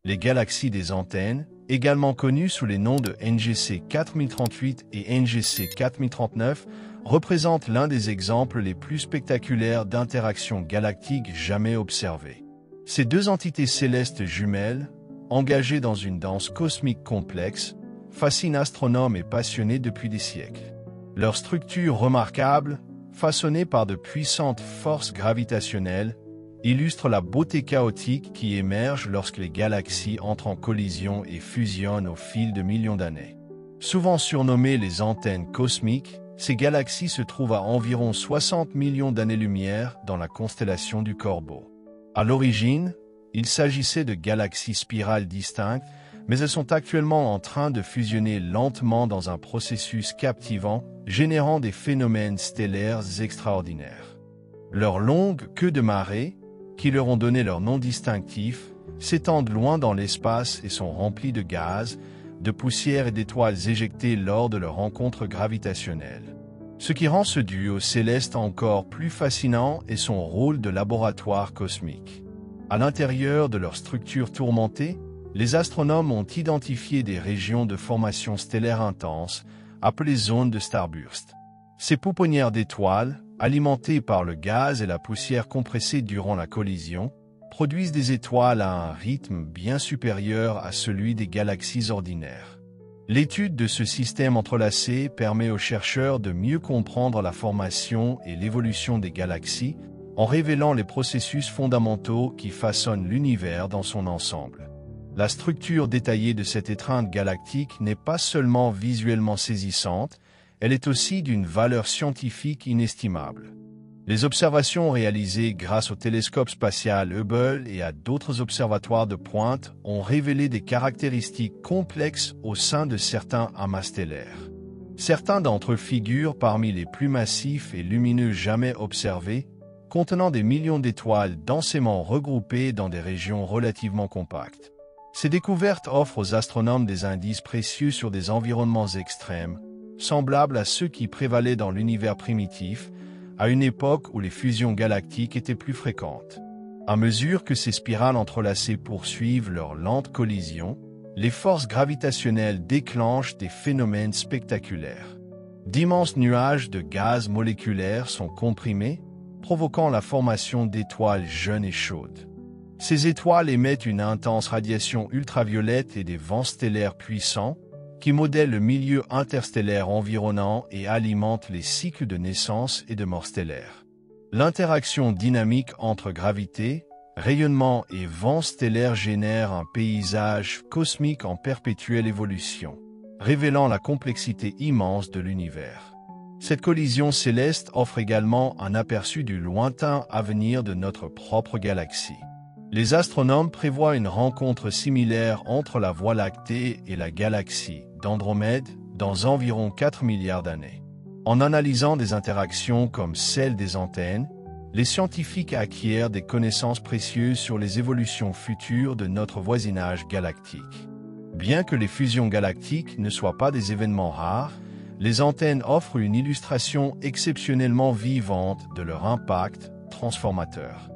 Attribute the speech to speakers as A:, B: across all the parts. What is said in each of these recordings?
A: Les galaxies des antennes, également connues sous les noms de NGC 4038 et NGC 4039, représentent l'un des exemples les plus spectaculaires d'interactions galactiques jamais observées. Ces deux entités célestes jumelles, engagées dans une danse cosmique complexe, fascinent astronomes et passionnés depuis des siècles. Leur structure remarquable, façonnée par de puissantes forces gravitationnelles, illustre la beauté chaotique qui émerge lorsque les galaxies entrent en collision et fusionnent au fil de millions d'années. Souvent surnommées les antennes cosmiques, ces galaxies se trouvent à environ 60 millions d'années-lumière dans la constellation du Corbeau. À l'origine, il s'agissait de galaxies spirales distinctes, mais elles sont actuellement en train de fusionner lentement dans un processus captivant, générant des phénomènes stellaires extraordinaires. Leurs longues queues de marée, qui leur ont donné leur nom distinctif, s'étendent loin dans l'espace et sont remplies de gaz, de poussière et d'étoiles éjectées lors de leur rencontre gravitationnelle. Ce qui rend ce duo céleste encore plus fascinant est son rôle de laboratoire cosmique. À l'intérieur de leur structure tourmentée, les astronomes ont identifié des régions de formation stellaire intense, appelées zones de starburst. Ces pouponnières d'étoiles, alimentées par le gaz et la poussière compressée durant la collision, produisent des étoiles à un rythme bien supérieur à celui des galaxies ordinaires. L'étude de ce système entrelacé permet aux chercheurs de mieux comprendre la formation et l'évolution des galaxies, en révélant les processus fondamentaux qui façonnent l'univers dans son ensemble. La structure détaillée de cette étreinte galactique n'est pas seulement visuellement saisissante, elle est aussi d'une valeur scientifique inestimable. Les observations réalisées grâce au télescope spatial Hubble et à d'autres observatoires de pointe ont révélé des caractéristiques complexes au sein de certains amas stellaires. Certains d'entre eux figurent parmi les plus massifs et lumineux jamais observés, contenant des millions d'étoiles densément regroupées dans des régions relativement compactes. Ces découvertes offrent aux astronomes des indices précieux sur des environnements extrêmes, semblables à ceux qui prévalaient dans l'univers primitif, à une époque où les fusions galactiques étaient plus fréquentes. À mesure que ces spirales entrelacées poursuivent leur lente collision, les forces gravitationnelles déclenchent des phénomènes spectaculaires. D'immenses nuages de gaz moléculaires sont comprimés, provoquant la formation d'étoiles jeunes et chaudes. Ces étoiles émettent une intense radiation ultraviolette et des vents stellaires puissants, qui modèlent le milieu interstellaire environnant et alimentent les cycles de naissance et de mort stellaire. L'interaction dynamique entre gravité, rayonnement et vent stellaire génère un paysage cosmique en perpétuelle évolution, révélant la complexité immense de l'univers. Cette collision céleste offre également un aperçu du lointain avenir de notre propre galaxie. Les astronomes prévoient une rencontre similaire entre la Voie lactée et la galaxie d'Andromède dans environ 4 milliards d'années. En analysant des interactions comme celle des antennes, les scientifiques acquièrent des connaissances précieuses sur les évolutions futures de notre voisinage galactique. Bien que les fusions galactiques ne soient pas des événements rares, les antennes offrent une illustration exceptionnellement vivante de leur impact transformateur.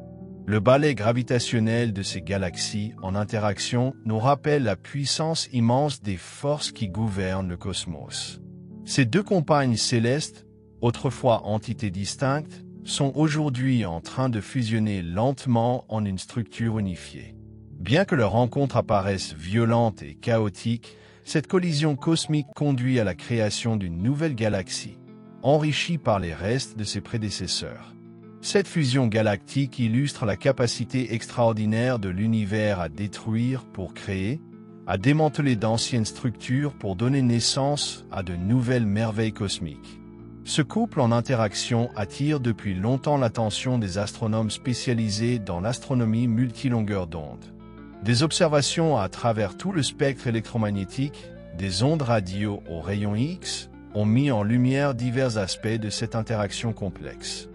A: Le balai gravitationnel de ces galaxies en interaction nous rappelle la puissance immense des forces qui gouvernent le cosmos. Ces deux compagnes célestes, autrefois entités distinctes, sont aujourd'hui en train de fusionner lentement en une structure unifiée. Bien que leur rencontre apparaisse violente et chaotique, cette collision cosmique conduit à la création d'une nouvelle galaxie, enrichie par les restes de ses prédécesseurs. Cette fusion galactique illustre la capacité extraordinaire de l'univers à détruire pour créer, à démanteler d'anciennes structures pour donner naissance à de nouvelles merveilles cosmiques. Ce couple en interaction attire depuis longtemps l'attention des astronomes spécialisés dans l'astronomie multilongueur d'onde. Des observations à travers tout le spectre électromagnétique, des ondes radio aux rayons X, ont mis en lumière divers aspects de cette interaction complexe.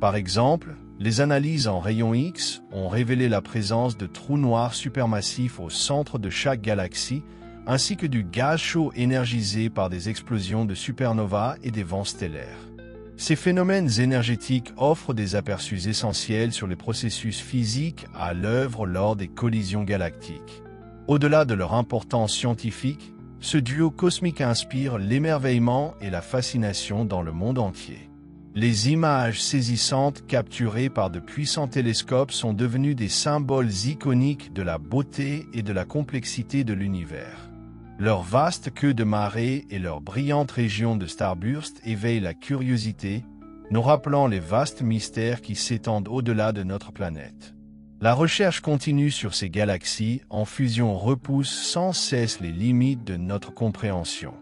A: Par exemple, les analyses en rayons X ont révélé la présence de trous noirs supermassifs au centre de chaque galaxie, ainsi que du gaz chaud énergisé par des explosions de supernovas et des vents stellaires. Ces phénomènes énergétiques offrent des aperçus essentiels sur les processus physiques à l'œuvre lors des collisions galactiques. Au-delà de leur importance scientifique, ce duo cosmique inspire l'émerveillement et la fascination dans le monde entier. Les images saisissantes capturées par de puissants télescopes sont devenues des symboles iconiques de la beauté et de la complexité de l'univers. Leur vaste queue de marée et leur brillante région de starburst éveillent la curiosité, nous rappelant les vastes mystères qui s'étendent au-delà de notre planète. La recherche continue sur ces galaxies en fusion repousse sans cesse les limites de notre compréhension.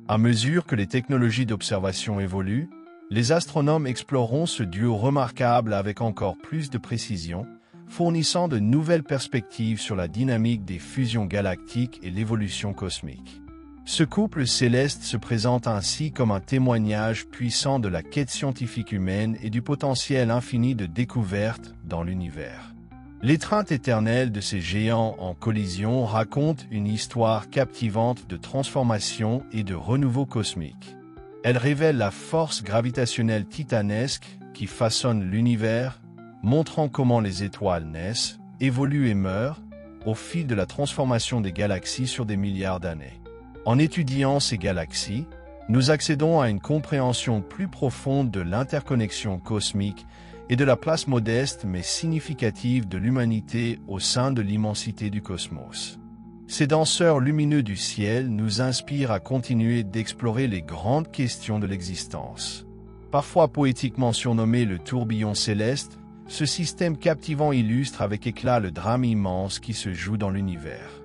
A: À mesure que les technologies d'observation évoluent, les astronomes exploreront ce duo remarquable avec encore plus de précision, fournissant de nouvelles perspectives sur la dynamique des fusions galactiques et l'évolution cosmique. Ce couple céleste se présente ainsi comme un témoignage puissant de la quête scientifique humaine et du potentiel infini de découverte dans l'univers. L'étreinte éternelle de ces géants en collision raconte une histoire captivante de transformation et de renouveau cosmique. Elle révèle la force gravitationnelle titanesque qui façonne l'univers, montrant comment les étoiles naissent, évoluent et meurent au fil de la transformation des galaxies sur des milliards d'années. En étudiant ces galaxies, nous accédons à une compréhension plus profonde de l'interconnexion cosmique et de la place modeste mais significative de l'humanité au sein de l'immensité du cosmos. Ces danseurs lumineux du ciel nous inspirent à continuer d'explorer les grandes questions de l'existence. Parfois poétiquement surnommé le tourbillon céleste, ce système captivant illustre avec éclat le drame immense qui se joue dans l'univers.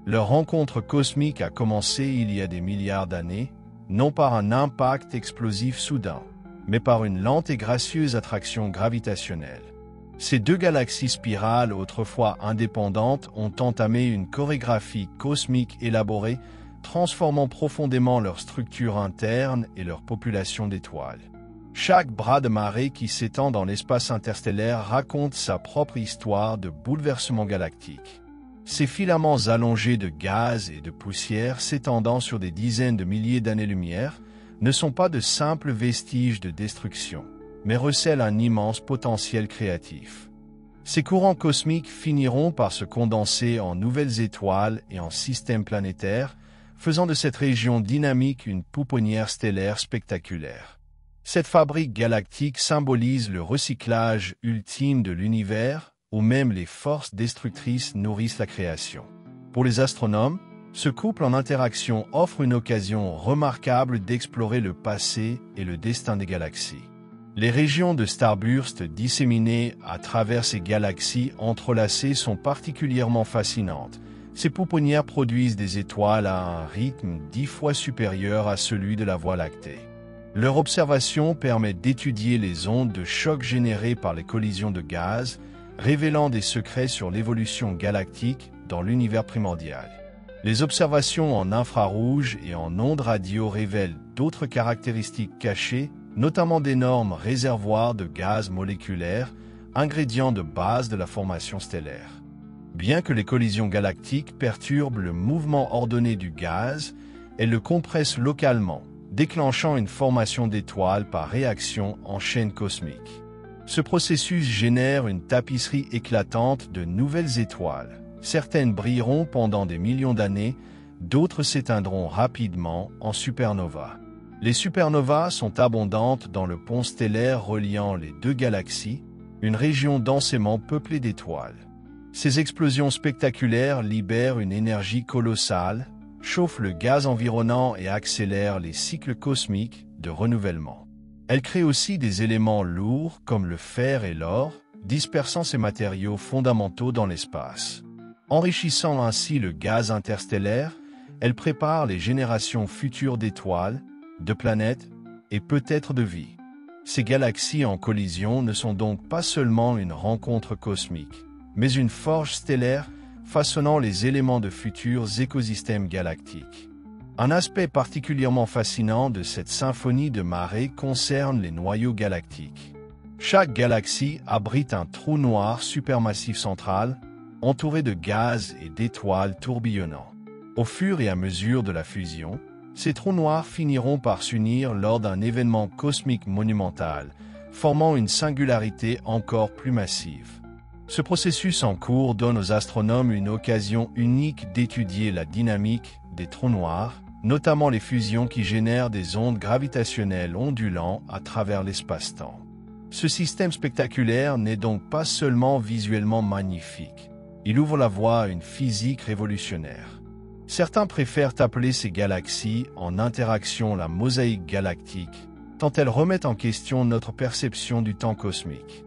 A: Leur rencontre cosmique a commencé il y a des milliards d'années, non par un impact explosif soudain, mais par une lente et gracieuse attraction gravitationnelle. Ces deux galaxies spirales, autrefois indépendantes, ont entamé une chorégraphie cosmique élaborée, transformant profondément leur structure interne et leur population d'étoiles. Chaque bras de marée qui s'étend dans l'espace interstellaire raconte sa propre histoire de bouleversement galactique. Ces filaments allongés de gaz et de poussière s'étendant sur des dizaines de milliers d'années-lumière ne sont pas de simples vestiges de destruction, mais recèlent un immense potentiel créatif. Ces courants cosmiques finiront par se condenser en nouvelles étoiles et en systèmes planétaires, faisant de cette région dynamique une pouponnière stellaire spectaculaire. Cette fabrique galactique symbolise le recyclage ultime de l'univers, où même les forces destructrices nourrissent la création. Pour les astronomes, ce couple en interaction offre une occasion remarquable d'explorer le passé et le destin des galaxies. Les régions de starburst disséminées à travers ces galaxies entrelacées sont particulièrement fascinantes. Ces pouponnières produisent des étoiles à un rythme 10 fois supérieur à celui de la Voie lactée. Leur observation permet d'étudier les ondes de choc générées par les collisions de gaz, révélant des secrets sur l'évolution galactique dans l'univers primordial. Les observations en infrarouge et en ondes radio révèlent d'autres caractéristiques cachées, notamment d'énormes réservoirs de gaz moléculaires, ingrédients de base de la formation stellaire. Bien que les collisions galactiques perturbent le mouvement ordonné du gaz, elles le compressent localement, déclenchant une formation d'étoiles par réaction en chaîne cosmique. Ce processus génère une tapisserie éclatante de nouvelles étoiles. Certaines brilleront pendant des millions d'années, d'autres s'éteindront rapidement en supernovas. Les supernovas sont abondantes dans le pont stellaire reliant les deux galaxies, une région densément peuplée d'étoiles. Ces explosions spectaculaires libèrent une énergie colossale, chauffent le gaz environnant et accélèrent les cycles cosmiques de renouvellement. Elles créent aussi des éléments lourds comme le fer et l'or, dispersant ces matériaux fondamentaux dans l'espace. Enrichissant ainsi le gaz interstellaire, elles préparent les générations futures d'étoiles, de planètes et peut-être de vie. Ces galaxies en collision ne sont donc pas seulement une rencontre cosmique, mais une forge stellaire façonnant les éléments de futurs écosystèmes galactiques. Un aspect particulièrement fascinant de cette symphonie de marée concerne les noyaux galactiques. Chaque galaxie abrite un trou noir supermassif central, entouré de gaz et d'étoiles tourbillonnants. Au fur et à mesure de la fusion, ces trous noirs finiront par s'unir lors d'un événement cosmique monumental, formant une singularité encore plus massive. Ce processus en cours donne aux astronomes une occasion unique d'étudier la dynamique des trous noirs, notamment les fusions qui génèrent des ondes gravitationnelles ondulant à travers l'espace-temps. Ce système spectaculaire n'est donc pas seulement visuellement magnifique, il ouvre la voie à une physique révolutionnaire. Certains préfèrent appeler ces galaxies en interaction la mosaïque galactique, tant elles remettent en question notre perception du temps cosmique.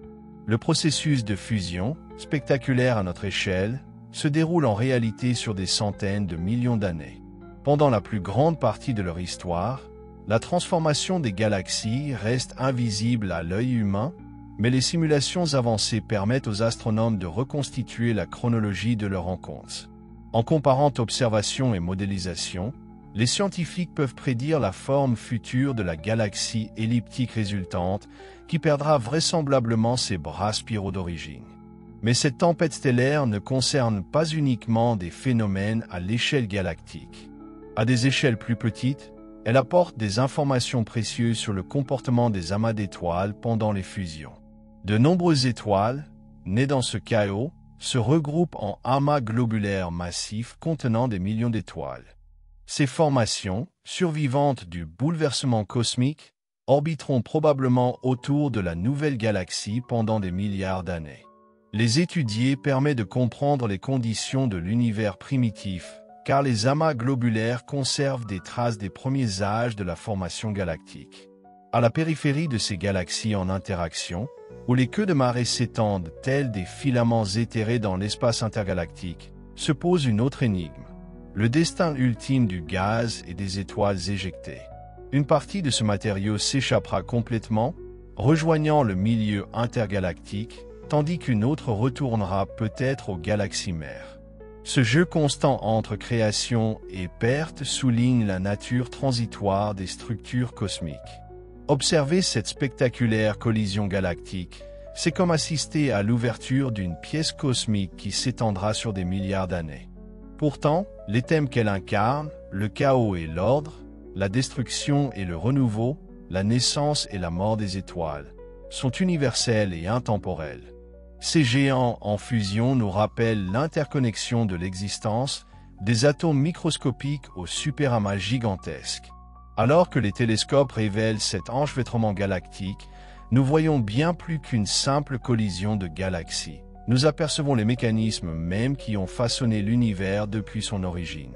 A: Le processus de fusion, spectaculaire à notre échelle, se déroule en réalité sur des centaines de millions d'années. Pendant la plus grande partie de leur histoire, la transformation des galaxies reste invisible à l'œil humain, mais les simulations avancées permettent aux astronomes de reconstituer la chronologie de leurs rencontres. En comparant observation et modélisation, les scientifiques peuvent prédire la forme future de la galaxie elliptique résultante qui perdra vraisemblablement ses bras spiraux d'origine. Mais cette tempête stellaire ne concerne pas uniquement des phénomènes à l'échelle galactique. À des échelles plus petites, elle apporte des informations précieuses sur le comportement des amas d'étoiles pendant les fusions. De nombreuses étoiles, nées dans ce chaos, se regroupent en amas globulaires massifs contenant des millions d'étoiles. Ces formations, survivantes du bouleversement cosmique, orbiteront probablement autour de la nouvelle galaxie pendant des milliards d'années. Les étudier permet de comprendre les conditions de l'univers primitif, car les amas globulaires conservent des traces des premiers âges de la formation galactique. À la périphérie de ces galaxies en interaction, où les queues de marée s'étendent tels des filaments éthérés dans l'espace intergalactique, se pose une autre énigme: le destin ultime du gaz et des étoiles éjectées. Une partie de ce matériau s'échappera complètement, rejoignant le milieu intergalactique, tandis qu'une autre retournera peut-être aux galaxies mères. Ce jeu constant entre création et perte souligne la nature transitoire des structures cosmiques. Observer cette spectaculaire collision galactique, c'est comme assister à l'ouverture d'une pièce cosmique qui s'étendra sur des milliards d'années. Pourtant, les thèmes qu'elle incarne, le chaos et l'ordre, la destruction et le renouveau, la naissance et la mort des étoiles, sont universels et intemporels. Ces géants en fusion nous rappellent l'interconnexion de l'existence, des atomes microscopiques aux superamas gigantesques. Alors que les télescopes révèlent cet enchevêtrement galactique, nous voyons bien plus qu'une simple collision de galaxies. Nous apercevons les mécanismes mêmes qui ont façonné l'univers depuis son origine.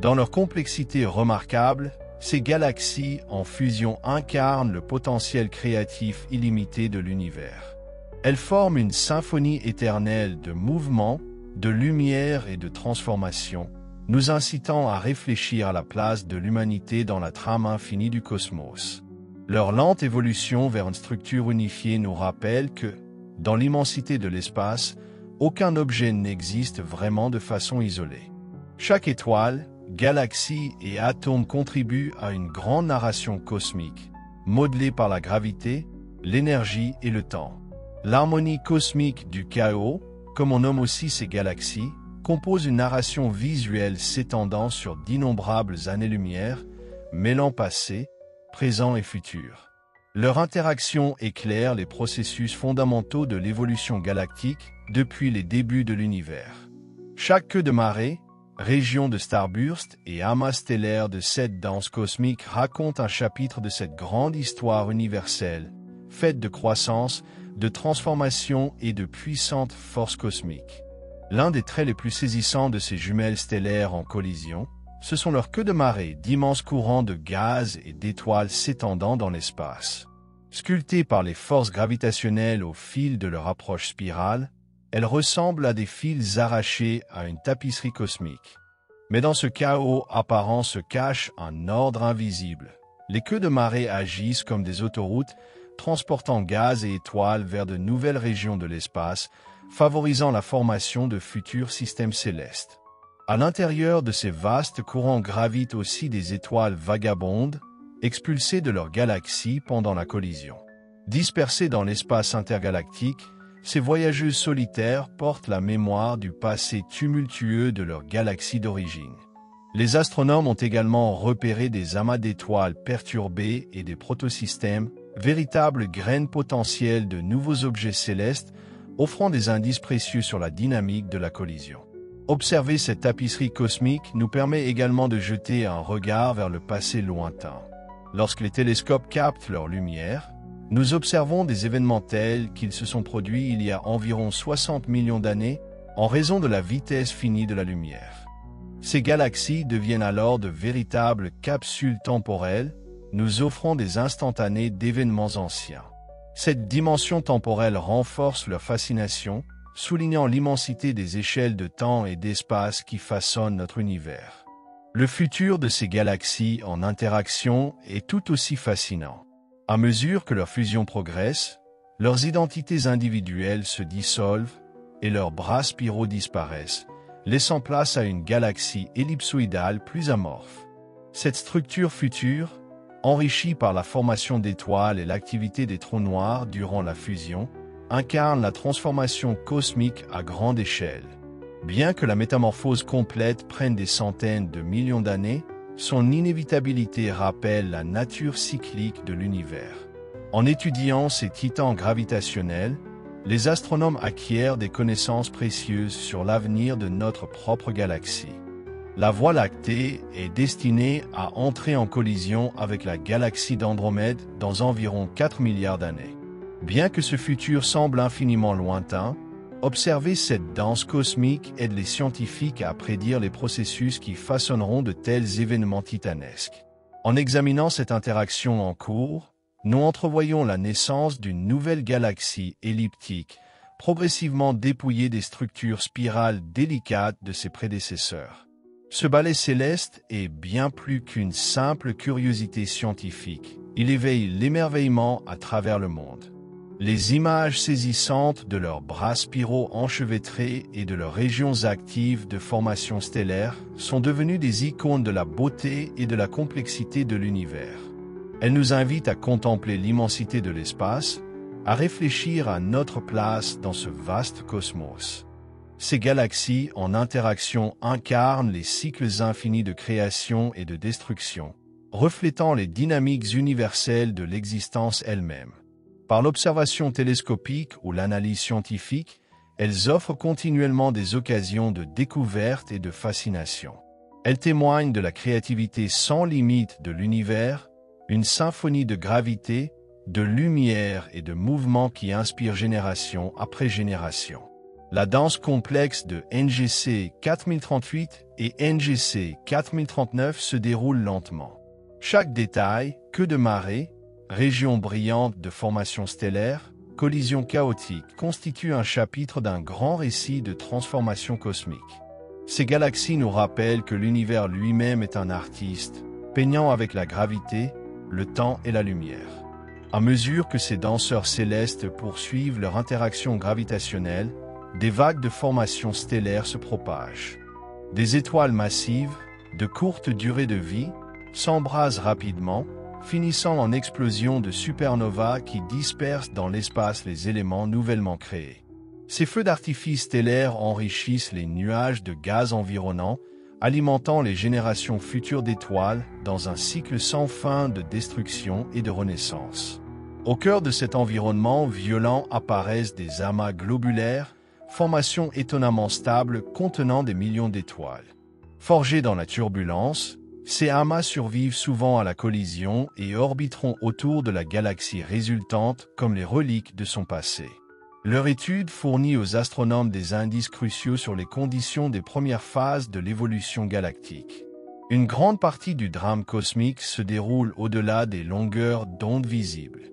A: Dans leur complexité remarquable, ces galaxies en fusion incarnent le potentiel créatif illimité de l'univers. Elles forment une symphonie éternelle de mouvements, de lumière et de transformation, nous incitant à réfléchir à la place de l'humanité dans la trame infinie du cosmos. Leur lente évolution vers une structure unifiée nous rappelle que, dans l'immensité de l'espace, aucun objet n'existe vraiment de façon isolée. Chaque étoile, galaxie et atome contribuent à une grande narration cosmique, modelée par la gravité, l'énergie et le temps. L'harmonie cosmique du chaos, comme on nomme aussi ces galaxies, compose une narration visuelle s'étendant sur d'innombrables années-lumière, mêlant passé, présent et futur. Leur interaction éclaire les processus fondamentaux de l'évolution galactique depuis les débuts de l'univers. Chaque queue de marée, région de starburst et amas stellaire de cette danse cosmique raconte un chapitre de cette grande histoire universelle, faite de croissance, de transformation et de puissantes forces cosmiques. L'un des traits les plus saisissants de ces jumelles stellaires en collision, ce sont leurs queues de marée, d'immenses courants de gaz et d'étoiles s'étendant dans l'espace. Sculptées par les forces gravitationnelles au fil de leur approche spirale, elles ressemblent à des fils arrachés à une tapisserie cosmique. Mais dans ce chaos apparent se cache un ordre invisible. Les queues de marée agissent comme des autoroutes, transportant gaz et étoiles vers de nouvelles régions de l'espace, favorisant la formation de futurs systèmes célestes. À l'intérieur de ces vastes courants gravitent aussi des étoiles vagabondes, expulsées de leur galaxie pendant la collision. Dispersées dans l'espace intergalactique, ces voyageuses solitaires portent la mémoire du passé tumultueux de leur galaxie d'origine. Les astronomes ont également repéré des amas d'étoiles perturbées et des protosystèmes, véritables graines potentielles de nouveaux objets célestes, offrant des indices précieux sur la dynamique de la collision. Observer cette tapisserie cosmique nous permet également de jeter un regard vers le passé lointain. Lorsque les télescopes captent leur lumière, nous observons des événements tels qu'ils se sont produits il y a environ 60 millions d'années en raison de la vitesse finie de la lumière. Ces galaxies deviennent alors de véritables capsules temporelles, nous offrant des instantanés d'événements anciens. Cette dimension temporelle renforce leur fascination, soulignant l'immensité des échelles de temps et d'espace qui façonnent notre univers. Le futur de ces galaxies en interaction est tout aussi fascinant. À mesure que leur fusion progresse, leurs identités individuelles se dissolvent et leurs bras spiraux disparaissent, laissant place à une galaxie ellipsoïdale plus amorphe. Cette structure future, enrichie par la formation d'étoiles et l'activité des trous noirs durant la fusion, incarne la transformation cosmique à grande échelle. Bien que la métamorphose complète prenne des centaines de millions d'années, son inévitabilité rappelle la nature cyclique de l'univers. En étudiant ces titans gravitationnels, les astronomes acquièrent des connaissances précieuses sur l'avenir de notre propre galaxie. La Voie lactée est destinée à entrer en collision avec la galaxie d'Andromède dans environ 4 milliards d'années. Bien que ce futur semble infiniment lointain, observer cette danse cosmique aide les scientifiques à prédire les processus qui façonneront de tels événements titanesques. En examinant cette interaction en cours, nous entrevoyons la naissance d'une nouvelle galaxie elliptique, progressivement dépouillée des structures spirales délicates de ses prédécesseurs. Ce ballet céleste est bien plus qu'une simple curiosité scientifique. Il éveille l'émerveillement à travers le monde. Les images saisissantes de leurs bras spiraux enchevêtrés et de leurs régions actives de formation stellaire sont devenues des icônes de la beauté et de la complexité de l'univers. Elles nous invitent à contempler l'immensité de l'espace, à réfléchir à notre place dans ce vaste cosmos. Ces galaxies en interaction incarnent les cycles infinis de création et de destruction, reflétant les dynamiques universelles de l'existence elle-même. Par l'observation télescopique ou l'analyse scientifique, elles offrent continuellement des occasions de découverte et de fascination. Elles témoignent de la créativité sans limite de l'univers, une symphonie de gravité, de lumière et de mouvement qui inspire génération après génération. La danse complexe de NGC 4038 et NGC 4039 se déroule lentement. Chaque détail, queue de marée, région brillante de formation stellaire, collision chaotique, constitue un chapitre d'un grand récit de transformation cosmique. Ces galaxies nous rappellent que l'univers lui-même est un artiste, peignant avec la gravité, le temps et la lumière. À mesure que ces danseurs célestes poursuivent leur interaction gravitationnelle, des vagues de formation stellaire se propagent. Des étoiles massives, de courte durée de vie, s'embrasent rapidement, finissant en explosion de supernovas qui dispersent dans l'espace les éléments nouvellement créés. Ces feux d'artifice stellaires enrichissent les nuages de gaz environnants, alimentant les générations futures d'étoiles dans un cycle sans fin de destruction et de renaissance. Au cœur de cet environnement violent apparaissent des amas globulaires, formations étonnamment stables contenant des millions d'étoiles. Forgés dans la turbulence, ces amas survivent souvent à la collision et orbiteront autour de la galaxie résultante comme les reliques de son passé. Leur étude fournit aux astronomes des indices cruciaux sur les conditions des premières phases de l'évolution galactique. Une grande partie du drame cosmique se déroule au-delà des longueurs d'onde visibles.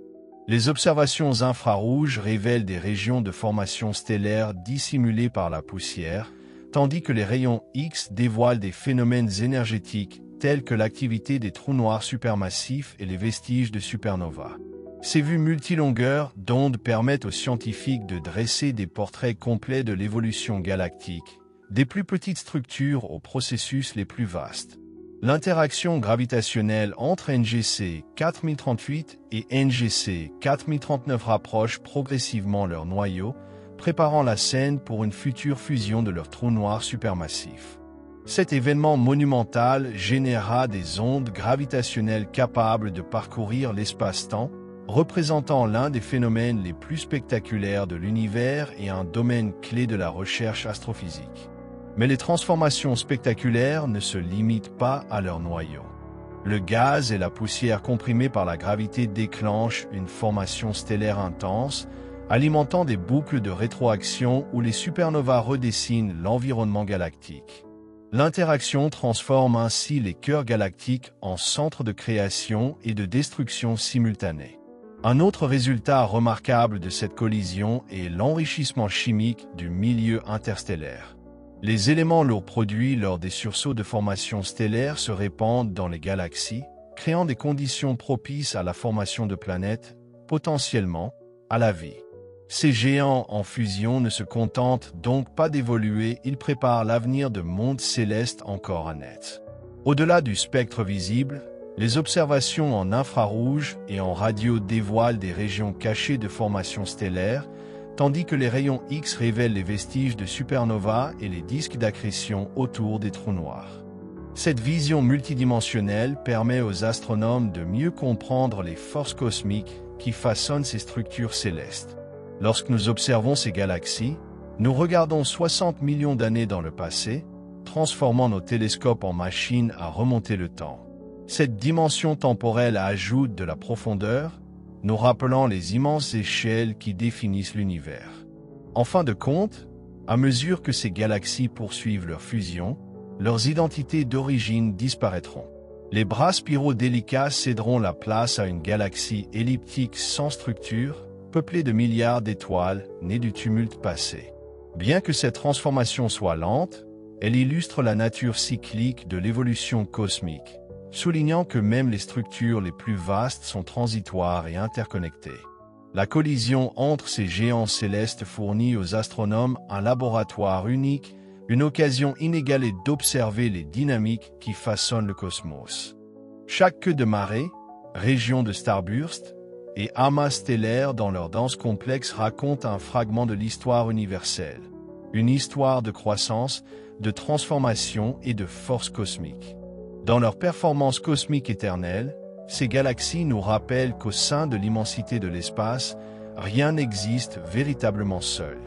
A: Les observations infrarouges révèlent des régions de formation stellaire dissimulées par la poussière, tandis que les rayons X dévoilent des phénomènes énergétiques tels que l'activité des trous noirs supermassifs et les vestiges de supernovas. Ces vues multilongueurs d'ondes permettent aux scientifiques de dresser des portraits complets de l'évolution galactique, des plus petites structures aux processus les plus vastes. L'interaction gravitationnelle entre NGC 4038 et NGC 4039 rapproche progressivement leurs noyaux, préparant la scène pour une future fusion de leurs trous noirs supermassifs. Cet événement monumental générera des ondes gravitationnelles capables de parcourir l'espace-temps, représentant l'un des phénomènes les plus spectaculaires de l'univers et un domaine clé de la recherche astrophysique. Mais les transformations spectaculaires ne se limitent pas à leur noyau. Le gaz et la poussière comprimés par la gravité déclenchent une formation stellaire intense, alimentant des boucles de rétroaction où les supernovas redessinent l'environnement galactique. L'interaction transforme ainsi les cœurs galactiques en centres de création et de destruction simultanés. Un autre résultat remarquable de cette collision est l'enrichissement chimique du milieu interstellaire. Les éléments lourds produits lors des sursauts de formation stellaire se répandent dans les galaxies, créant des conditions propices à la formation de planètes, potentiellement à la vie. Ces géants en fusion ne se contentent donc pas d'évoluer, ils préparent l'avenir de mondes célestes encore à naître. Au-delà du spectre visible, les observations en infrarouge et en radio dévoilent des régions cachées de formation stellaire, tandis que les rayons X révèlent les vestiges de supernovas et les disques d'accrétion autour des trous noirs. Cette vision multidimensionnelle permet aux astronomes de mieux comprendre les forces cosmiques qui façonnent ces structures célestes. Lorsque nous observons ces galaxies, nous regardons 60 millions d'années dans le passé, transformant nos télescopes en machines à remonter le temps. Cette dimension temporelle ajoute de la profondeur, nous rappelant les immenses échelles qui définissent l'univers. En fin de compte, à mesure que ces galaxies poursuivent leur fusion, leurs identités d'origine disparaîtront. Les bras spiraux délicats céderont la place à une galaxie elliptique sans structure, peuplée de milliards d'étoiles nées du tumulte passé. Bien que cette transformation soit lente, elle illustre la nature cyclique de l'évolution cosmique, soulignant que même les structures les plus vastes sont transitoires et interconnectées. La collision entre ces géants célestes fournit aux astronomes un laboratoire unique, une occasion inégalée d'observer les dynamiques qui façonnent le cosmos. Chaque queue de marée, région de starburst et amas stellaire dans leur danse complexe raconte un fragment de l'histoire universelle, une histoire de croissance, de transformation et de force cosmique. Dans leur performance cosmique éternelle, ces galaxies nous rappellent qu'au sein de l'immensité de l'espace, rien n'existe véritablement seul.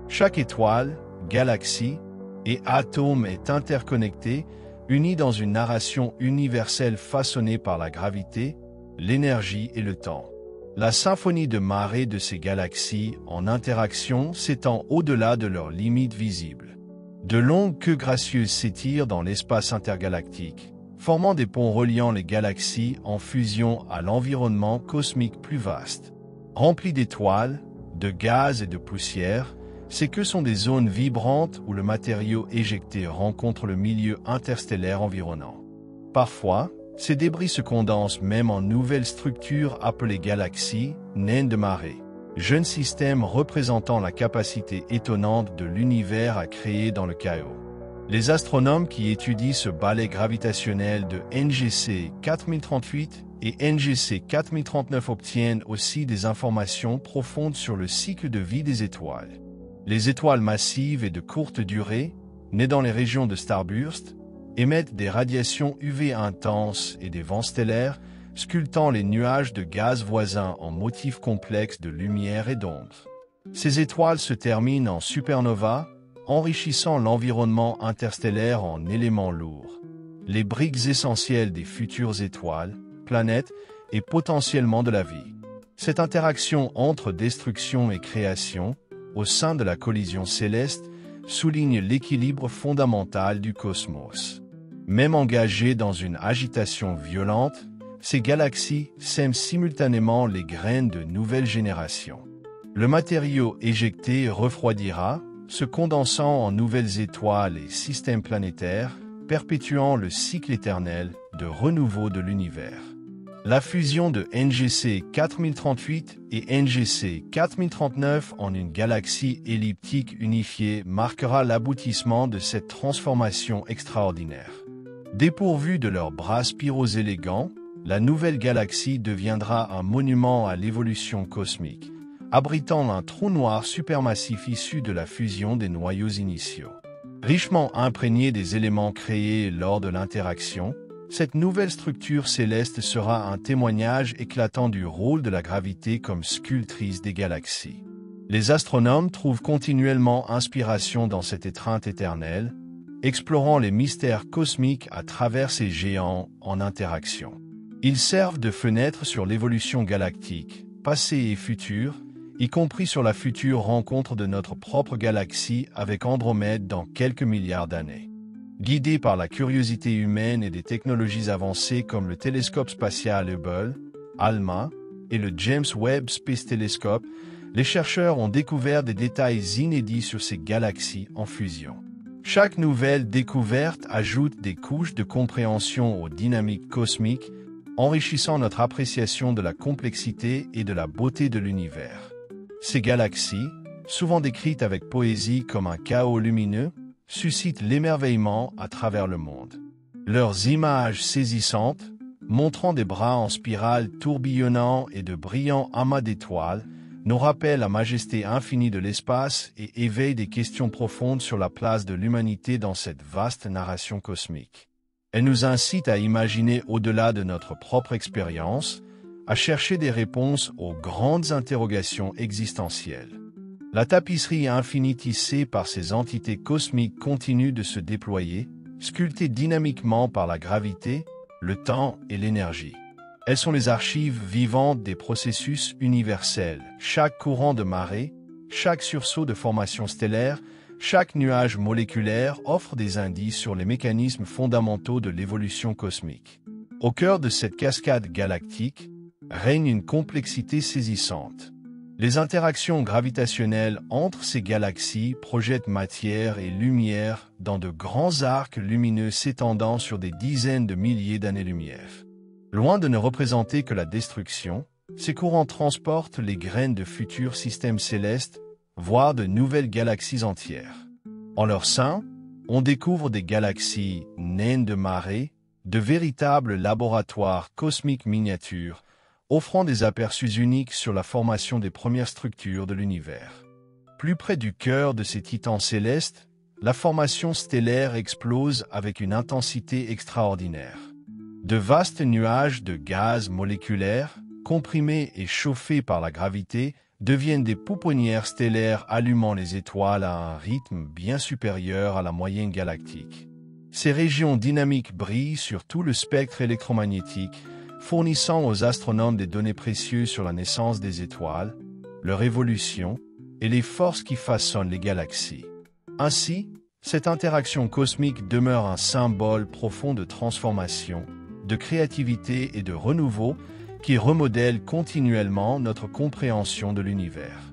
A: Chaque étoile, galaxie et atome est interconnecté, uni dans une narration universelle façonnée par la gravité, l'énergie et le temps. La symphonie de marée de ces galaxies en interaction s'étend au-delà de leurs limites visibles. De longues queues gracieuses s'étirent dans l'espace intergalactique, formant des ponts reliant les galaxies en fusion à l'environnement cosmique plus vaste. Remplies d'étoiles, de gaz et de poussière, ces queues sont des zones vibrantes où le matériau éjecté rencontre le milieu interstellaire environnant. Parfois, ces débris se condensent même en nouvelles structures appelées galaxies, naines de marée, jeunes systèmes représentant la capacité étonnante de l'univers à créer dans le chaos. Les astronomes qui étudient ce balai gravitationnel de NGC 4038 et NGC 4039 obtiennent aussi des informations profondes sur le cycle de vie des étoiles. Les étoiles massives et de courte durée, nées dans les régions de starburst, émettent des radiations UV intenses et des vents stellaires, sculptant les nuages de gaz voisins en motifs complexes de lumière et d'ombre. Ces étoiles se terminent en supernovas, enrichissant l'environnement interstellaire en éléments lourds, les briques essentielles des futures étoiles, planètes et potentiellement de la vie. Cette interaction entre destruction et création, au sein de la collision céleste, souligne l'équilibre fondamental du cosmos. Même engagées dans une agitation violente, ces galaxies sèment simultanément les graines de nouvelles générations. Le matériau éjecté refroidira, se condensant en nouvelles étoiles et systèmes planétaires, perpétuant le cycle éternel de renouveau de l'univers. La fusion de NGC 4038 et NGC 4039 en une galaxie elliptique unifiée marquera l'aboutissement de cette transformation extraordinaire. Dépourvue de leurs bras spiraux élégants, la nouvelle galaxie deviendra un monument à l'évolution cosmique, abritant un trou noir supermassif issu de la fusion des noyaux initiaux. Richement imprégné des éléments créés lors de l'interaction, Cette nouvelle structure céleste sera un témoignage éclatant du rôle de la gravité comme sculptrice des galaxies. Les astronomes trouvent continuellement inspiration dans cette étreinte éternelle, explorant les mystères cosmiques à travers ces géants en interaction. Ils servent de fenêtre sur l'évolution galactique, passée et future, y compris sur la future rencontre de notre propre galaxie avec Andromède dans quelques milliards d'années. Guidés par la curiosité humaine et des technologies avancées comme le télescope spatial Hubble, ALMA et le James Webb Space Telescope, les chercheurs ont découvert des détails inédits sur ces galaxies en fusion. Chaque nouvelle découverte ajoute des couches de compréhension aux dynamiques cosmiques, enrichissant notre appréciation de la complexité et de la beauté de l'univers. Ces galaxies, souvent décrites avec poésie comme un chaos lumineux, suscitent l'émerveillement à travers le monde. Leurs images saisissantes, montrant des bras en spirale tourbillonnant et de brillants amas d'étoiles, nous rappellent la majesté infinie de l'espace et éveillent des questions profondes sur la place de l'humanité dans cette vaste narration cosmique. Elles nous incitent à imaginer au-delà de notre propre expérience, à chercher des réponses aux grandes interrogations existentielles. La tapisserie infinie tissée par ces entités cosmiques continue de se déployer, sculptée dynamiquement par la gravité, le temps et l'énergie. Elles sont les archives vivantes des processus universels. Chaque courant de marée, chaque sursaut de formation stellaire, chaque nuage moléculaire offre des indices sur les mécanismes fondamentaux de l'évolution cosmique. Au cœur de cette cascade galactique règne une complexité saisissante. Les interactions gravitationnelles entre ces galaxies projettent matière et lumière dans de grands arcs lumineux s'étendant sur des dizaines de milliers d'années-lumière. Loin de ne représenter que la destruction, ces courants transportent les graines de futurs systèmes célestes, voire de nouvelles galaxies entières. En leur sein, on découvre des galaxies naines de marée, de véritables laboratoires cosmiques miniatures, offrant des aperçus uniques sur la formation des premières structures de l'univers. Plus près du cœur de ces titans célestes, la formation stellaire explose avec une intensité extraordinaire. De vastes nuages de gaz moléculaires, comprimés et chauffés par la gravité, deviennent des pouponnières stellaires allumant les étoiles à un rythme bien supérieur à la moyenne galactique. Ces régions dynamiques brillent sur tout le spectre électromagnétique, fournissant aux astronomes des données précieuses sur la naissance des étoiles, leur évolution et les forces qui façonnent les galaxies. Ainsi, cette interaction cosmique demeure un symbole profond de transformation, de créativité et de renouveau qui remodèle continuellement notre compréhension de l'univers.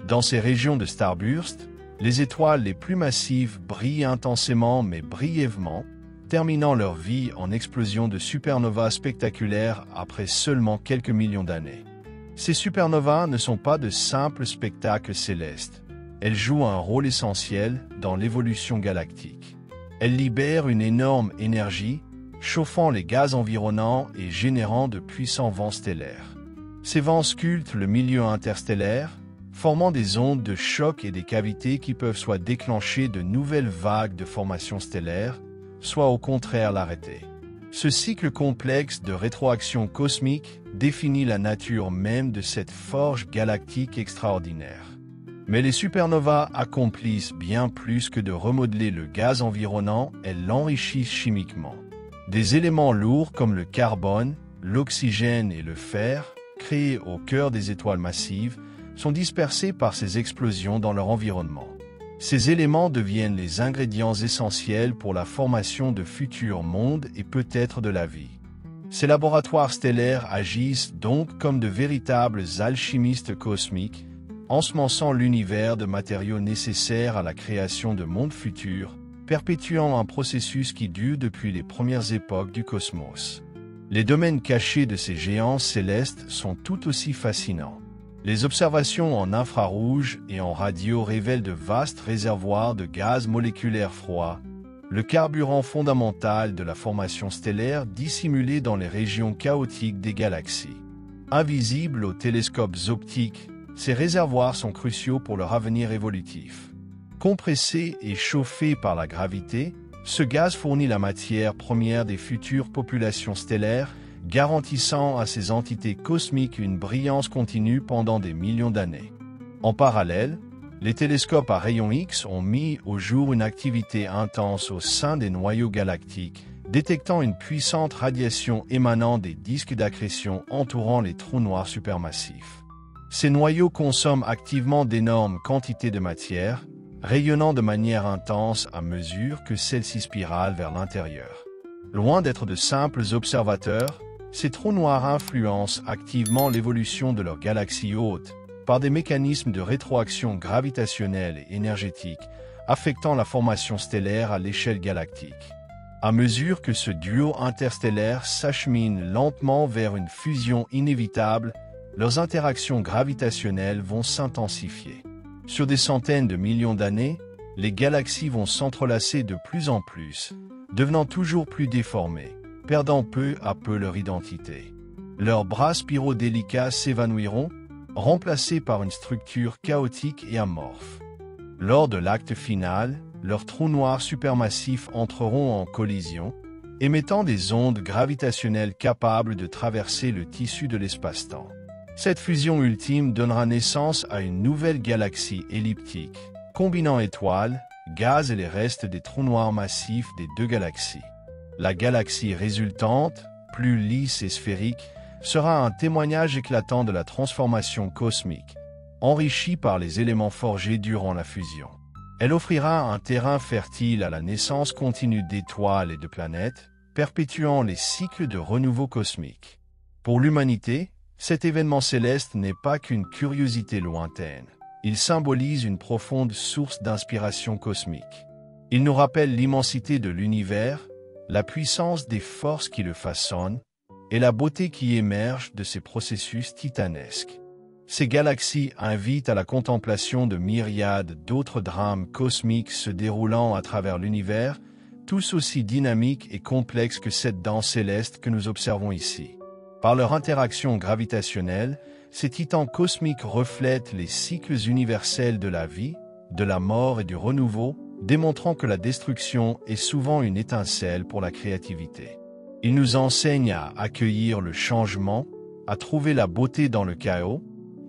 A: Dans ces régions de starburst, les étoiles les plus massives brillent intensément mais brièvement, terminant leur vie en explosion de supernovas spectaculaires après seulement quelques millions d'années. Ces supernovas ne sont pas de simples spectacles célestes. Elles jouent un rôle essentiel dans l'évolution galactique. Elles libèrent une énorme énergie, chauffant les gaz environnants et générant de puissants vents stellaires. Ces vents sculptent le milieu interstellaire, formant des ondes de choc et des cavités qui peuvent soit déclencher de nouvelles vagues de formation stellaire, soit au contraire l'arrêter. Ce cycle complexe de rétroaction cosmique définit la nature même de cette forge galactique extraordinaire. Mais les supernovas accomplissent bien plus que de remodeler le gaz environnant, elles l'enrichissent chimiquement. Des éléments lourds comme le carbone, l'oxygène et le fer, créés au cœur des étoiles massives, sont dispersés par ces explosions dans leur environnement. Ces éléments deviennent les ingrédients essentiels pour la formation de futurs mondes et peut-être de la vie. Ces laboratoires stellaires agissent donc comme de véritables alchimistes cosmiques, ensemençant l'univers de matériaux nécessaires à la création de mondes futurs, perpétuant un processus qui dure depuis les premières époques du cosmos. Les domaines cachés de ces géants célestes sont tout aussi fascinants. Les observations en infrarouge et en radio révèlent de vastes réservoirs de gaz moléculaire froid, le carburant fondamental de la formation stellaire dissimulé dans les régions chaotiques des galaxies. Invisibles aux télescopes optiques, ces réservoirs sont cruciaux pour leur avenir évolutif. Compressés et chauffés par la gravité, Ce gaz fournit la matière première des futures populations stellaires, garantissant à ces entités cosmiques une brillance continue pendant des millions d'années. En parallèle, les télescopes à rayons X ont mis au jour une activité intense au sein des noyaux galactiques, détectant une puissante radiation émanant des disques d'accrétion entourant les trous noirs supermassifs. Ces noyaux consomment activement d'énormes quantités de matière, rayonnant de manière intense à mesure que celle-ci spirale vers l'intérieur. Loin d'être de simples observateurs, ces trous noirs influencent activement l'évolution de leur galaxie haute, par des mécanismes de rétroaction gravitationnelle et énergétique, affectant la formation stellaire à l'échelle galactique. À mesure que ce duo interstellaire s'achemine lentement vers une fusion inévitable, leurs interactions gravitationnelles vont s'intensifier. Sur des centaines de millions d'années, les galaxies vont s'entrelacer de plus en plus, devenant toujours plus déformées, perdant peu à peu leur identité. Leurs bras spiraux délicats s'évanouiront, remplacés par une structure chaotique et amorphe. Lors de l'acte final, leurs trous noirs supermassifs entreront en collision, émettant des ondes gravitationnelles capables de traverser le tissu de l'espace-temps. Cette fusion ultime donnera naissance à une nouvelle galaxie elliptique, combinant étoiles, gaz et les restes des trous noirs massifs des deux galaxies. La galaxie résultante, plus lisse et sphérique, sera un témoignage éclatant de la transformation cosmique, enrichie par les éléments forgés durant la fusion. Elle offrira un terrain fertile à la naissance continue d'étoiles et de planètes, perpétuant les cycles de renouveau cosmique. Pour l'humanité, cet événement céleste n'est pas qu'une curiosité lointaine. Il symbolise une profonde source d'inspiration cosmique. Il nous rappelle l'immensité de l'univers, la puissance des forces qui le façonnent, et la beauté qui émerge de ces processus titanesques. Ces galaxies invitent à la contemplation de myriades d'autres drames cosmiques se déroulant à travers l'univers, tous aussi dynamiques et complexes que cette danse céleste que nous observons ici. Par leur interaction gravitationnelle, ces titans cosmiques reflètent les cycles universels de la vie, de la mort et du renouveau, démontrant que la destruction est souvent une étincelle pour la créativité. Ils nous enseignent à accueillir le changement, à trouver la beauté dans le chaos,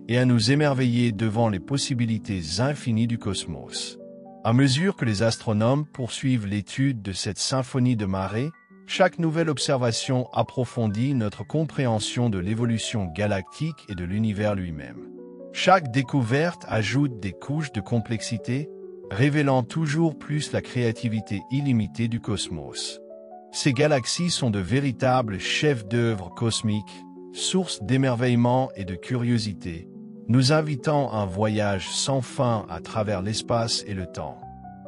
A: et à nous émerveiller devant les possibilités infinies du cosmos. À mesure que les astronomes poursuivent l'étude de cette symphonie de marées, chaque nouvelle observation approfondit notre compréhension de l'évolution galactique et de l'univers lui-même. Chaque découverte ajoute des couches de complexité, révélant toujours plus la créativité illimitée du cosmos. Ces galaxies sont de véritables chefs-d'œuvre cosmiques, sources d'émerveillement et de curiosité, nous invitant à un voyage sans fin à travers l'espace et le temps.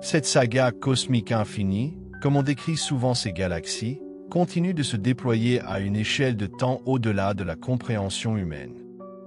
A: Cette saga cosmique infinie, comme on décrit souvent ces galaxies, continue de se déployer à une échelle de temps au-delà de la compréhension humaine.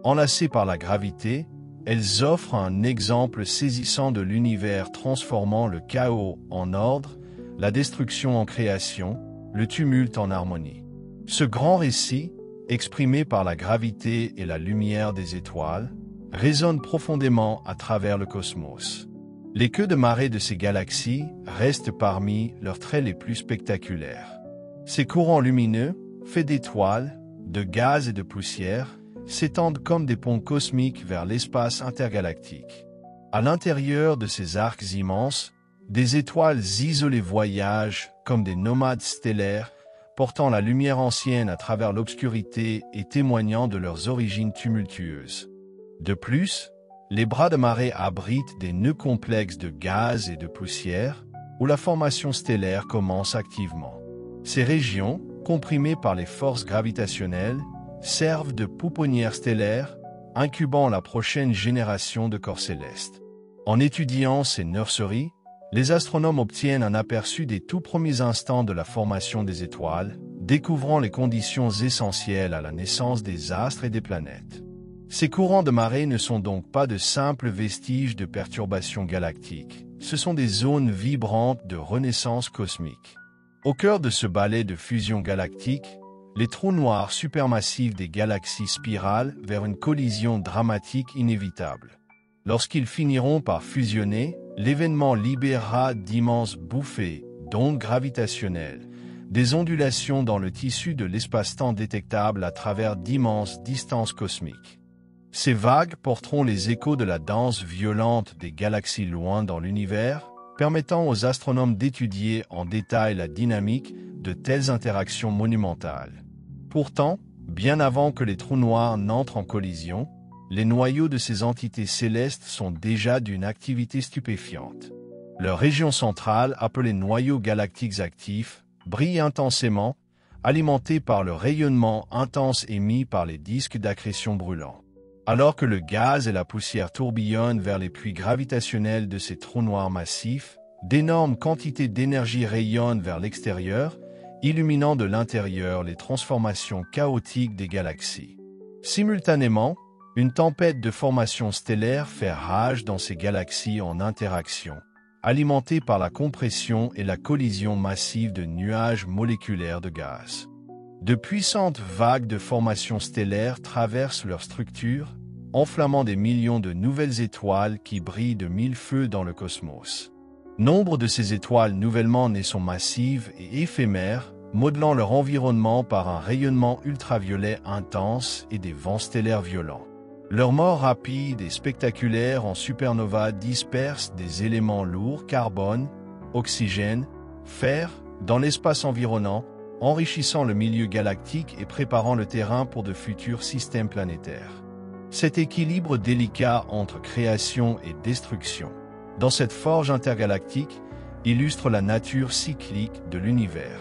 A: Enlacées par la gravité, elles offrent un exemple saisissant de l'univers transformant le chaos en ordre, la destruction en création, le tumulte en harmonie. Ce grand récit, exprimé par la gravité et la lumière des étoiles, résonne profondément à travers le cosmos. Les queues de marée de ces galaxies restent parmi leurs traits les plus spectaculaires. Ces courants lumineux, faits d'étoiles, de gaz et de poussière, s'étendent comme des ponts cosmiques vers l'espace intergalactique. À l'intérieur de ces arcs immenses, des étoiles isolées voyagent comme des nomades stellaires, portant la lumière ancienne à travers l'obscurité et témoignant de leurs origines tumultueuses. De plus, les bras de marée abritent des nœuds complexes de gaz et de poussière, où la formation stellaire commence activement. Ces régions, comprimées par les forces gravitationnelles, servent de pouponnières stellaires, incubant la prochaine génération de corps célestes. En étudiant ces nurseries, les astronomes obtiennent un aperçu des tout premiers instants de la formation des étoiles, découvrant les conditions essentielles à la naissance des astres et des planètes. Ces courants de marée ne sont donc pas de simples vestiges de perturbations galactiques, ce sont des zones vibrantes de renaissance cosmique. Au cœur de ce ballet de fusion galactique, les trous noirs supermassifs des galaxies spiralent vers une collision dramatique inévitable. Lorsqu'ils finiront par fusionner, l'événement libérera d'immenses bouffées d'ondes gravitationnelles, des ondulations dans le tissu de l'espace-temps détectables à travers d'immenses distances cosmiques. Ces vagues porteront les échos de la danse violente des galaxies loin dans l'univers, permettant aux astronomes d'étudier en détail la dynamique de telles interactions monumentales. Pourtant, bien avant que les trous noirs n'entrent en collision, les noyaux de ces entités célestes sont déjà d'une activité stupéfiante. Leur région centrale, appelée noyau galactiques actifs, brille intensément, alimentée par le rayonnement intense émis par les disques d'accrétion brûlants. Alors que le gaz et la poussière tourbillonnent vers les puits gravitationnels de ces trous noirs massifs, d'énormes quantités d'énergie rayonnent vers l'extérieur, illuminant de l'intérieur les transformations chaotiques des galaxies. Simultanément, une tempête de formation stellaire fait rage dans ces galaxies en interaction, alimentée par la compression et la collision massive de nuages moléculaires de gaz. De puissantes vagues de formation stellaire traversent leur structure, enflammant des millions de nouvelles étoiles qui brillent de mille feux dans le cosmos. Nombre de ces étoiles nouvellement nées sont massives et éphémères, modelant leur environnement par un rayonnement ultraviolet intense et des vents stellaires violents. Leur mort rapide et spectaculaire en supernova disperse des éléments lourds carbone, oxygène, fer dans l'espace environnant, enrichissant le milieu galactique et préparant le terrain pour de futurs systèmes planétaires. Cet équilibre délicat entre création et destruction, dans cette forge intergalactique, illustre la nature cyclique de l'univers.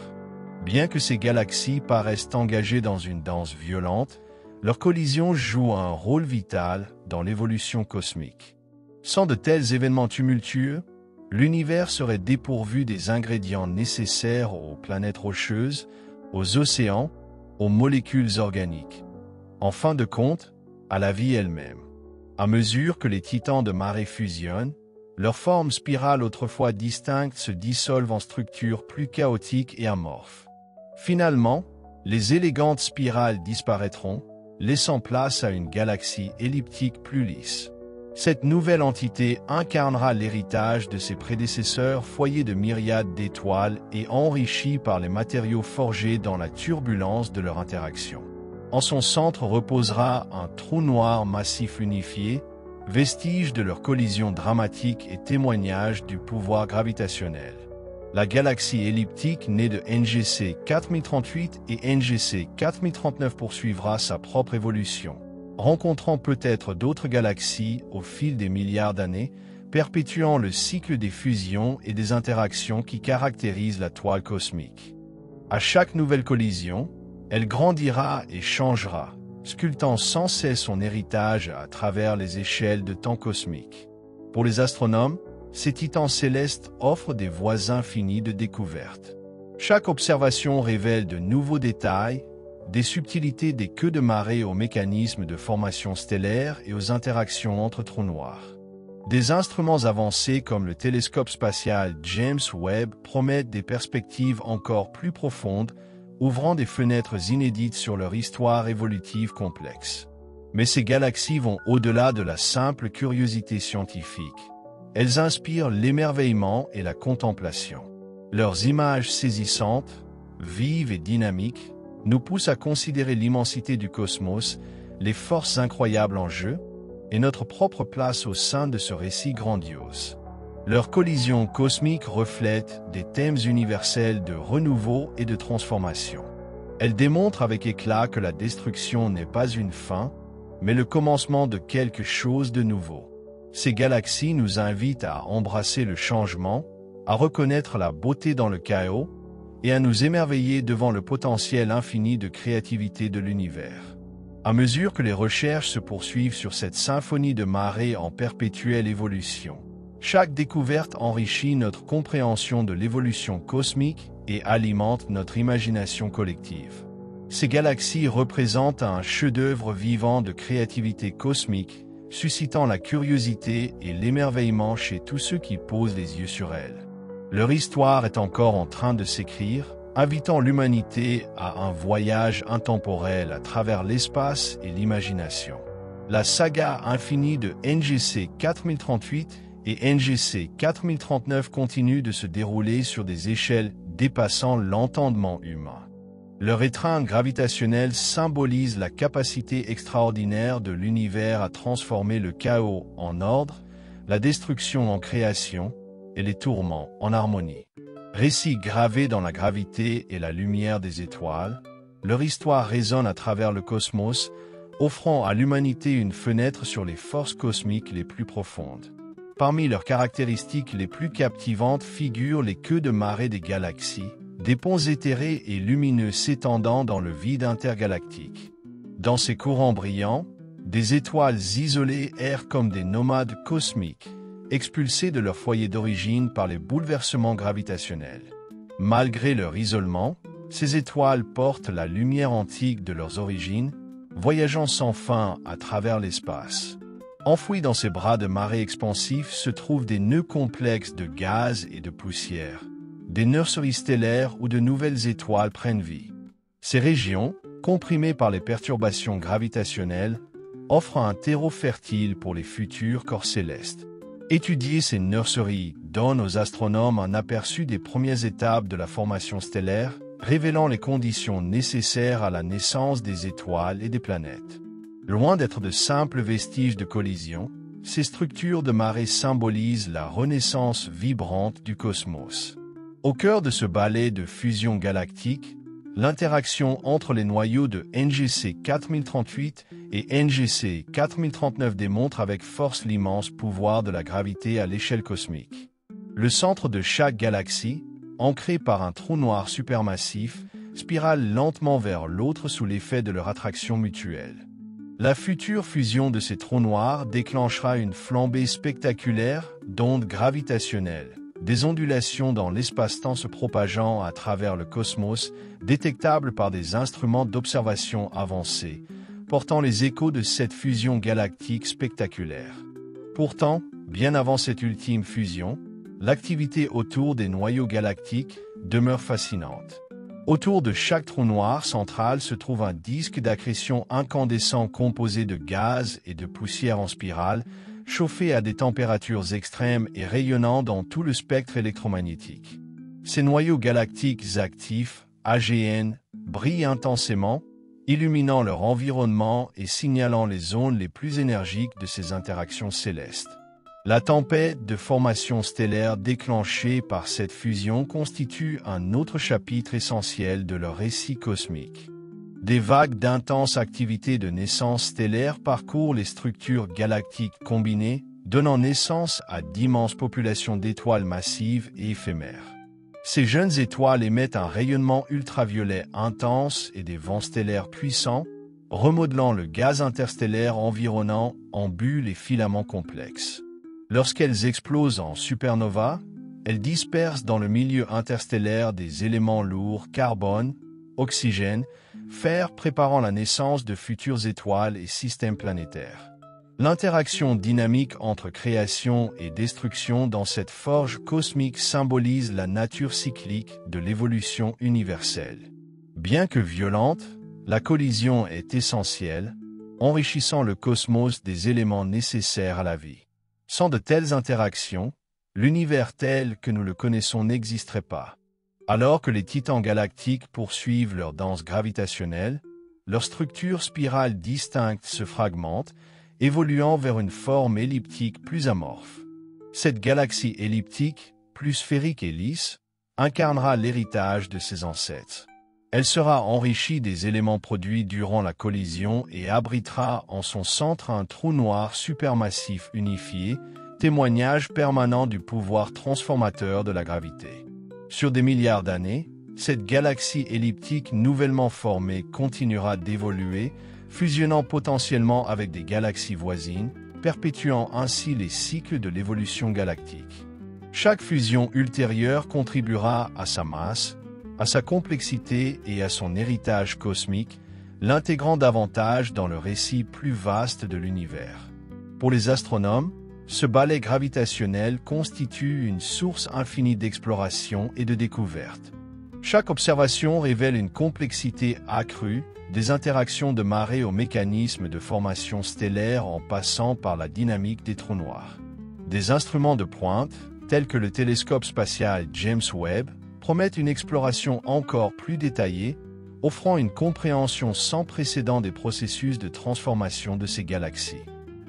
A: Bien que ces galaxies paraissent engagées dans une danse violente, leur collision joue un rôle vital dans l'évolution cosmique. Sans de tels événements tumultueux, l'univers serait dépourvu des ingrédients nécessaires aux planètes rocheuses, aux océans, aux molécules organiques. En fin de compte, à la vie elle-même. À mesure que les titans de marée fusionnent, leurs formes spirales autrefois distinctes se dissolvent en structures plus chaotiques et amorphes. Finalement, les élégantes spirales disparaîtront, laissant place à une galaxie elliptique plus lisse. Cette nouvelle entité incarnera l'héritage de ses prédécesseurs foyés de myriades d'étoiles et enrichis par les matériaux forgés dans la turbulence de leur interaction. En son centre reposera un trou noir massif unifié, vestige de leur collision dramatique et témoignage du pouvoir gravitationnel. La galaxie elliptique née de NGC 4038 et NGC 4039 poursuivra sa propre évolution, rencontrant peut-être d'autres galaxies au fil des milliards d'années, perpétuant le cycle des fusions et des interactions qui caractérisent la toile cosmique. À chaque nouvelle collision, elle grandira et changera, sculptant sans cesse son héritage à travers les échelles de temps cosmiques. Pour les astronomes, ces titans célestes offrent des voies infinies de découvertes. Chaque observation révèle de nouveaux détails, des subtilités des queues de marée aux mécanismes de formation stellaire et aux interactions entre trous noirs. Des instruments avancés comme le télescope spatial James Webb promettent des perspectives encore plus profondes, ouvrant des fenêtres inédites sur leur histoire évolutive complexe. Mais ces galaxies vont au-delà de la simple curiosité scientifique. Elles inspirent l'émerveillement et la contemplation. Leurs images saisissantes, vives et dynamiques, nous poussent à considérer l'immensité du cosmos, les forces incroyables en jeu, et notre propre place au sein de ce récit grandiose. Leurs collisions cosmiques reflètent des thèmes universels de renouveau et de transformation. Elles démontrent avec éclat que la destruction n'est pas une fin, mais le commencement de quelque chose de nouveau. Ces galaxies nous invitent à embrasser le changement, à reconnaître la beauté dans le chaos, et à nous émerveiller devant le potentiel infini de créativité de l'univers. À mesure que les recherches se poursuivent sur cette symphonie de marée en perpétuelle évolution, chaque découverte enrichit notre compréhension de l'évolution cosmique et alimente notre imagination collective. Ces galaxies représentent un chef-d'œuvre vivant de créativité cosmique, suscitant la curiosité et l'émerveillement chez tous ceux qui posent les yeux sur elles. Leur histoire est encore en train de s'écrire, invitant l'humanité à un voyage intemporel à travers l'espace et l'imagination. La saga infinie de NGC 4038 et NGC 4039 continuent de se dérouler sur des échelles dépassant l'entendement humain. Leur étreinte gravitationnelle symbolise la capacité extraordinaire de l'univers à transformer le chaos en ordre, la destruction en création et les tourments en harmonie. Récits gravés dans la gravité et la lumière des étoiles, leur histoire résonne à travers le cosmos, offrant à l'humanité une fenêtre sur les forces cosmiques les plus profondes. Parmi leurs caractéristiques les plus captivantes figurent les queues de marée des galaxies, des ponts éthérés et lumineux s'étendant dans le vide intergalactique. Dans ces courants brillants, des étoiles isolées errent comme des nomades cosmiques, expulsés de leur foyer d'origine par les bouleversements gravitationnels. Malgré leur isolement, ces étoiles portent la lumière antique de leurs origines, voyageant sans fin à travers l'espace. Enfouis dans ces bras de marée expansifs se trouvent des nœuds complexes de gaz et de poussière, des nurseries stellaires où de nouvelles étoiles prennent vie. Ces régions, comprimées par les perturbations gravitationnelles, offrent un terreau fertile pour les futurs corps célestes. Étudier ces nurseries donne aux astronomes un aperçu des premières étapes de la formation stellaire, révélant les conditions nécessaires à la naissance des étoiles et des planètes. Loin d'être de simples vestiges de collision, ces structures de marée symbolisent la renaissance vibrante du cosmos. Au cœur de ce ballet de fusion galactique, l'interaction entre les noyaux de NGC 4038 et NGC 4039 démontre avec force l'immense pouvoir de la gravité à l'échelle cosmique. Le centre de chaque galaxie, ancré par un trou noir supermassif, spirale lentement vers l'autre sous l'effet de leur attraction mutuelle. La future fusion de ces trous noirs déclenchera une flambée spectaculaire d'ondes gravitationnelles, des ondulations dans l'espace-temps se propageant à travers le cosmos, détectables par des instruments d'observation avancés, portant les échos de cette fusion galactique spectaculaire. Pourtant, bien avant cette ultime fusion, l'activité autour des noyaux galactiques demeure fascinante. Autour de chaque trou noir central se trouve un disque d'accrétion incandescent composé de gaz et de poussière en spirale, chauffé à des températures extrêmes et rayonnant dans tout le spectre électromagnétique. Ces noyaux galactiques actifs, AGN, brillent intensément, illuminant leur environnement et signalant les zones les plus énergiques de ces interactions célestes. La tempête de formation stellaire déclenchée par cette fusion constitue un autre chapitre essentiel de leur récit cosmique. Des vagues d'intense activité de naissance stellaire parcourent les structures galactiques combinées, donnant naissance à d'immenses populations d'étoiles massives et éphémères. Ces jeunes étoiles émettent un rayonnement ultraviolet intense et des vents stellaires puissants, remodelant le gaz interstellaire environnant en bulles et filaments complexes. Lorsqu'elles explosent en supernova, elles dispersent dans le milieu interstellaire des éléments lourds carbone, oxygène, fer préparant la naissance de futures étoiles et systèmes planétaires. L'interaction dynamique entre création et destruction dans cette forge cosmique symbolise la nature cyclique de l'évolution universelle. Bien que violente, la collision est essentielle, enrichissant le cosmos des éléments nécessaires à la vie. Sans de telles interactions, l'univers tel que nous le connaissons n'existerait pas. Alors que les titans galactiques poursuivent leur danse gravitationnelle, leur structure spirale distincte se fragmente, évoluant vers une forme elliptique plus amorphe. Cette galaxie elliptique, plus sphérique et lisse, incarnera l'héritage de ses ancêtres. Elle sera enrichie des éléments produits durant la collision et abritera en son centre un trou noir supermassif unifié, témoignage permanent du pouvoir transformateur de la gravité. Sur des milliards d'années, cette galaxie elliptique nouvellement formée continuera d'évoluer, fusionnant potentiellement avec des galaxies voisines, perpétuant ainsi les cycles de l'évolution galactique. Chaque fusion ultérieure contribuera à sa masse, à sa complexité et à son héritage cosmique, l'intégrant davantage dans le récit plus vaste de l'univers. Pour les astronomes, ce balai gravitationnel constitue une source infinie d'exploration et de découverte. Chaque observation révèle une complexité accrue, des interactions de marée aux mécanismes de formation stellaire en passant par la dynamique des trous noirs. Des instruments de pointe, tels que le télescope spatial James Webb, promettent une exploration encore plus détaillée, offrant une compréhension sans précédent des processus de transformation de ces galaxies.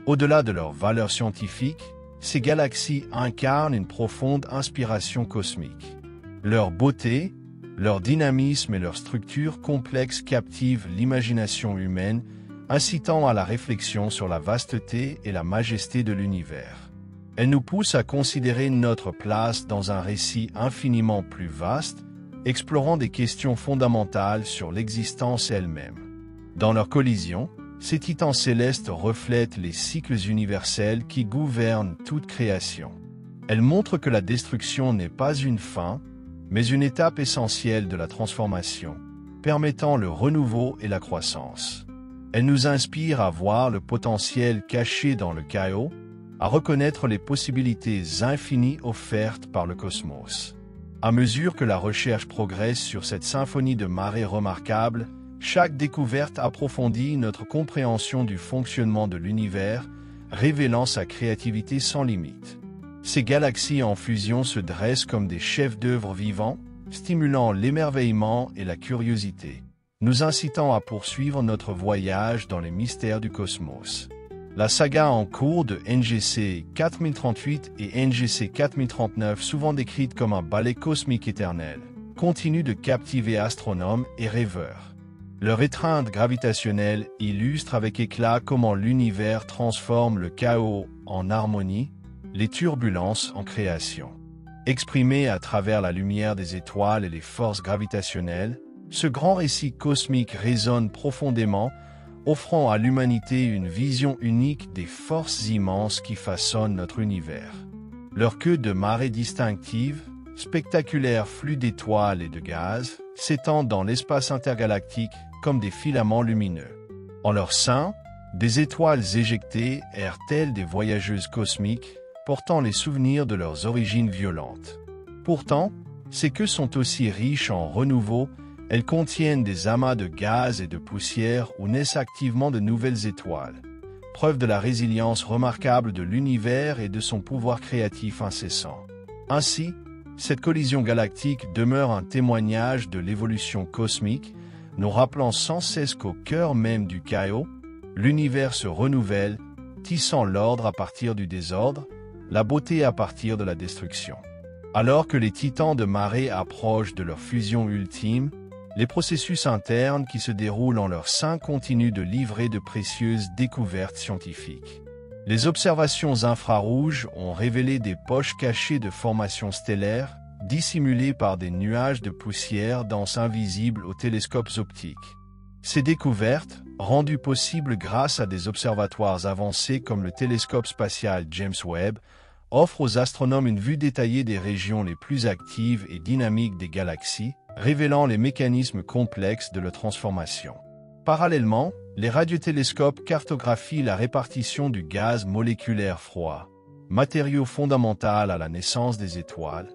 A: Au-delà de leur valeur scientifique, ces galaxies incarnent une profonde inspiration cosmique. Leur beauté, leur dynamisme et leur structure complexe captivent l'imagination humaine, incitant à la réflexion sur la vasteté et la majesté de l'univers. Elles nous poussent à considérer notre place dans un récit infiniment plus vaste, explorant des questions fondamentales sur l'existence elle-même. Dans leur collision, ces titans célestes reflètent les cycles universels qui gouvernent toute création. Elles montrent que la destruction n'est pas une fin, mais une étape essentielle de la transformation, permettant le renouveau et la croissance. Elles nous inspirent à voir le potentiel caché dans le chaos, à reconnaître les possibilités infinies offertes par le cosmos. À mesure que la recherche progresse sur cette symphonie de marées remarquable, chaque découverte approfondit notre compréhension du fonctionnement de l'univers, révélant sa créativité sans limite. Ces galaxies en fusion se dressent comme des chefs-d'œuvre vivants, stimulant l'émerveillement et la curiosité, nous incitant à poursuivre notre voyage dans les mystères du cosmos. La saga en cours de NGC 4038 et NGC 4039, souvent décrite comme un ballet cosmique éternel, continue de captiver astronomes et rêveurs. Leur étreinte gravitationnelle illustre avec éclat comment l'univers transforme le chaos en harmonie, les turbulences en création. Exprimé à travers la lumière des étoiles et les forces gravitationnelles, ce grand récit cosmique résonne profondément, offrant à l'humanité une vision unique des forces immenses qui façonnent notre univers. Leur queue de marée distinctive, spectaculaire flux d'étoiles et de gaz, s'étendent dans l'espace intergalactique comme des filaments lumineux. En leur sein, des étoiles éjectées errent telles des voyageuses cosmiques, portant les souvenirs de leurs origines violentes. Pourtant, ces queues sont aussi riches en renouveau. Elles contiennent des amas de gaz et de poussière où naissent activement de nouvelles étoiles, preuve de la résilience remarquable de l'univers et de son pouvoir créatif incessant. Ainsi, cette collision galactique demeure un témoignage de l'évolution cosmique, nous rappelant sans cesse qu'au cœur même du chaos, l'univers se renouvelle, tissant l'ordre à partir du désordre, la beauté à partir de la destruction. Alors que les titans de marée approchent de leur fusion ultime, les processus internes qui se déroulent en leur sein continuent de livrer de précieuses découvertes scientifiques. Les observations infrarouges ont révélé des poches cachées de formations stellaires, dissimulées par des nuages de poussière dense invisibles aux télescopes optiques. Ces découvertes, rendues possibles grâce à des observatoires avancés comme le télescope spatial James Webb, offrent aux astronomes une vue détaillée des régions les plus actives et dynamiques des galaxies, révélant les mécanismes complexes de leur transformation. Parallèlement, les radiotélescopes cartographient la répartition du gaz moléculaire froid, matériau fondamental à la naissance des étoiles,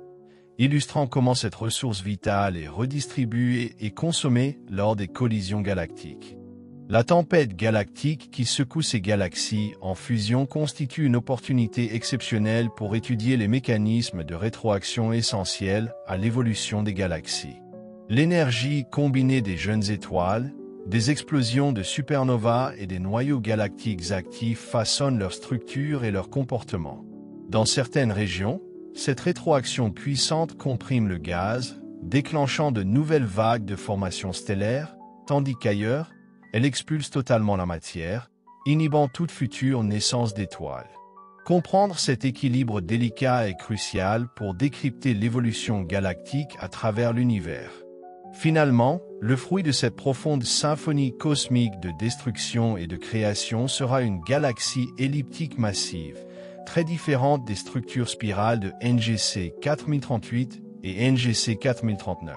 A: illustrant comment cette ressource vitale est redistribuée et consommée lors des collisions galactiques. La tempête galactique qui secoue ces galaxies en fusion constitue une opportunité exceptionnelle pour étudier les mécanismes de rétroaction essentiels à l'évolution des galaxies. L'énergie combinée des jeunes étoiles, des explosions de supernovas et des noyaux galactiques actifs façonnent leur structure et leur comportement. Dans certaines régions, cette rétroaction puissante comprime le gaz, déclenchant de nouvelles vagues de formation stellaire, tandis qu'ailleurs, elle expulse totalement la matière, inhibant toute future naissance d'étoiles. Comprendre cet équilibre délicat est crucial pour décrypter l'évolution galactique à travers l'univers. Finalement, le fruit de cette profonde symphonie cosmique de destruction et de création sera une galaxie elliptique massive, très différente des structures spirales de NGC 4038 et NGC 4039.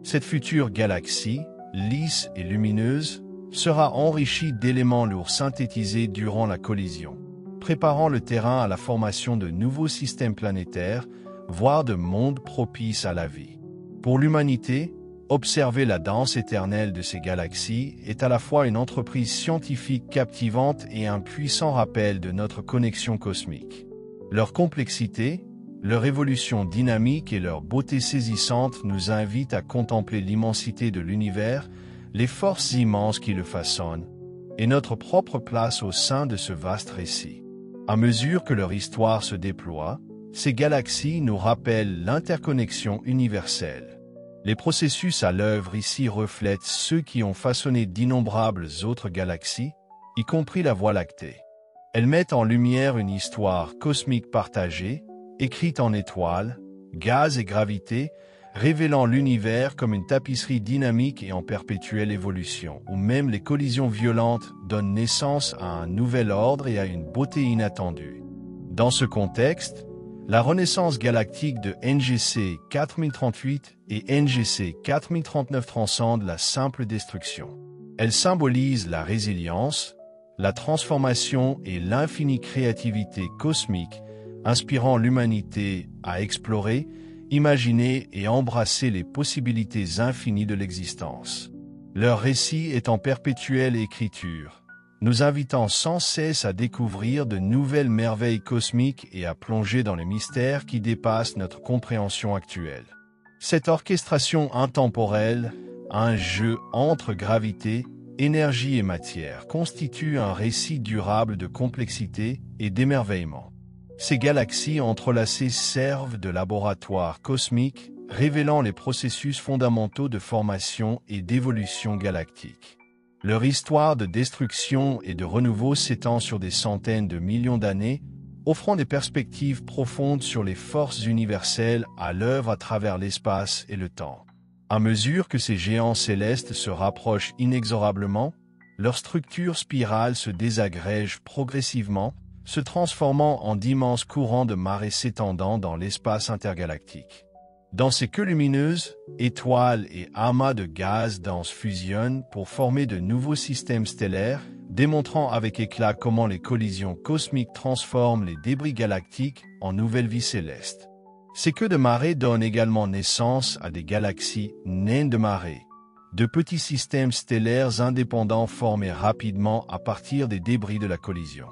A: Cette future galaxie, lisse et lumineuse, sera enrichie d'éléments lourds synthétisés durant la collision, préparant le terrain à la formation de nouveaux systèmes planétaires, voire de mondes propices à la vie. Pour l'humanité, observer la danse éternelle de ces galaxies est à la fois une entreprise scientifique captivante et un puissant rappel de notre connexion cosmique. Leur complexité, leur évolution dynamique et leur beauté saisissante nous invitent à contempler l'immensité de l'univers, les forces immenses qui le façonnent, et notre propre place au sein de ce vaste récit. À mesure que leur histoire se déploie, ces galaxies nous rappellent l'interconnexion universelle. Les processus à l'œuvre ici reflètent ceux qui ont façonné d'innombrables autres galaxies, y compris la Voie lactée. Elles mettent en lumière une histoire cosmique partagée, écrite en étoiles, gaz et gravité, révélant l'univers comme une tapisserie dynamique et en perpétuelle évolution, où même les collisions violentes donnent naissance à un nouvel ordre et à une beauté inattendue. Dans ce contexte, la renaissance galactique de NGC 4038 et NGC 4039 transcende la simple destruction. Elle symbolise la résilience, la transformation et l'infinie créativité cosmique, inspirant l'humanité à explorer, imaginer et embrasser les possibilités infinies de l'existence. Leur récit est en perpétuelle écriture, nous invitant sans cesse à découvrir de nouvelles merveilles cosmiques et à plonger dans les mystères qui dépassent notre compréhension actuelle. Cette orchestration intemporelle, un jeu entre gravité, énergie et matière, constitue un récit durable de complexité et d'émerveillement. Ces galaxies entrelacées servent de laboratoire cosmique, révélant les processus fondamentaux de formation et d'évolution galactique. Leur histoire de destruction et de renouveau s'étend sur des centaines de millions d'années, offrant des perspectives profondes sur les forces universelles à l'œuvre à travers l'espace et le temps. À mesure que ces géants célestes se rapprochent inexorablement, leur structure spirale se désagrège progressivement, se transformant en d'immenses courants de marée s'étendant dans l'espace intergalactique. Dans ces queues lumineuses, étoiles et amas de gaz denses fusionnent pour former de nouveaux systèmes stellaires, démontrant avec éclat comment les collisions cosmiques transforment les débris galactiques en nouvelles vies célestes. Ces queues de marée donnent également naissance à des galaxies naines de marée, de petits systèmes stellaires indépendants formés rapidement à partir des débris de la collision.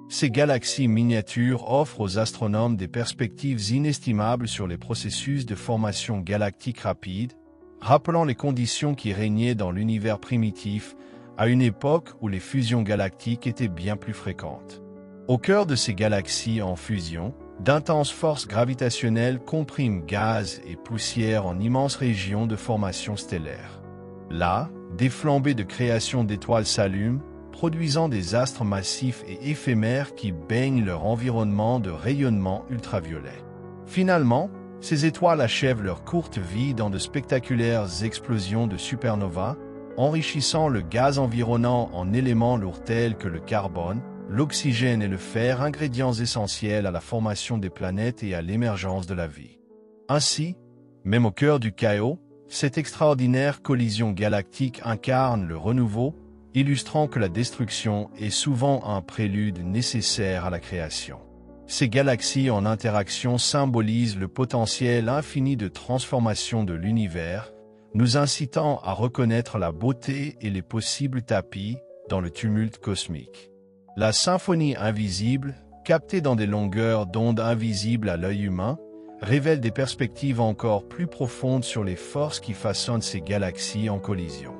A: Ces galaxies miniatures offrent aux astronomes des perspectives inestimables sur les processus de formation galactique rapide, rappelant les conditions qui régnaient dans l'univers primitif à une époque où les fusions galactiques étaient bien plus fréquentes. Au cœur de ces galaxies en fusion, d'intenses forces gravitationnelles compriment gaz et poussière en immenses régions de formation stellaire. Là, des flambées de création d'étoiles s'allument, produisant des astres massifs et éphémères qui baignent leur environnement de rayonnement ultraviolet. Finalement, ces étoiles achèvent leur courte vie dans de spectaculaires explosions de supernovas, enrichissant le gaz environnant en éléments lourds tels que le carbone, l'oxygène et le fer, ingrédients essentiels à la formation des planètes et à l'émergence de la vie. Ainsi, même au cœur du chaos, cette extraordinaire collision galactique incarne le renouveau, illustrant que la destruction est souvent un prélude nécessaire à la création. Ces galaxies en interaction symbolisent le potentiel infini de transformation de l'univers, nous incitant à reconnaître la beauté et les possibles tapis dans le tumulte cosmique. La symphonie invisible, captée dans des longueurs d'onde invisibles à l'œil humain, révèle des perspectives encore plus profondes sur les forces qui façonnent ces galaxies en collision.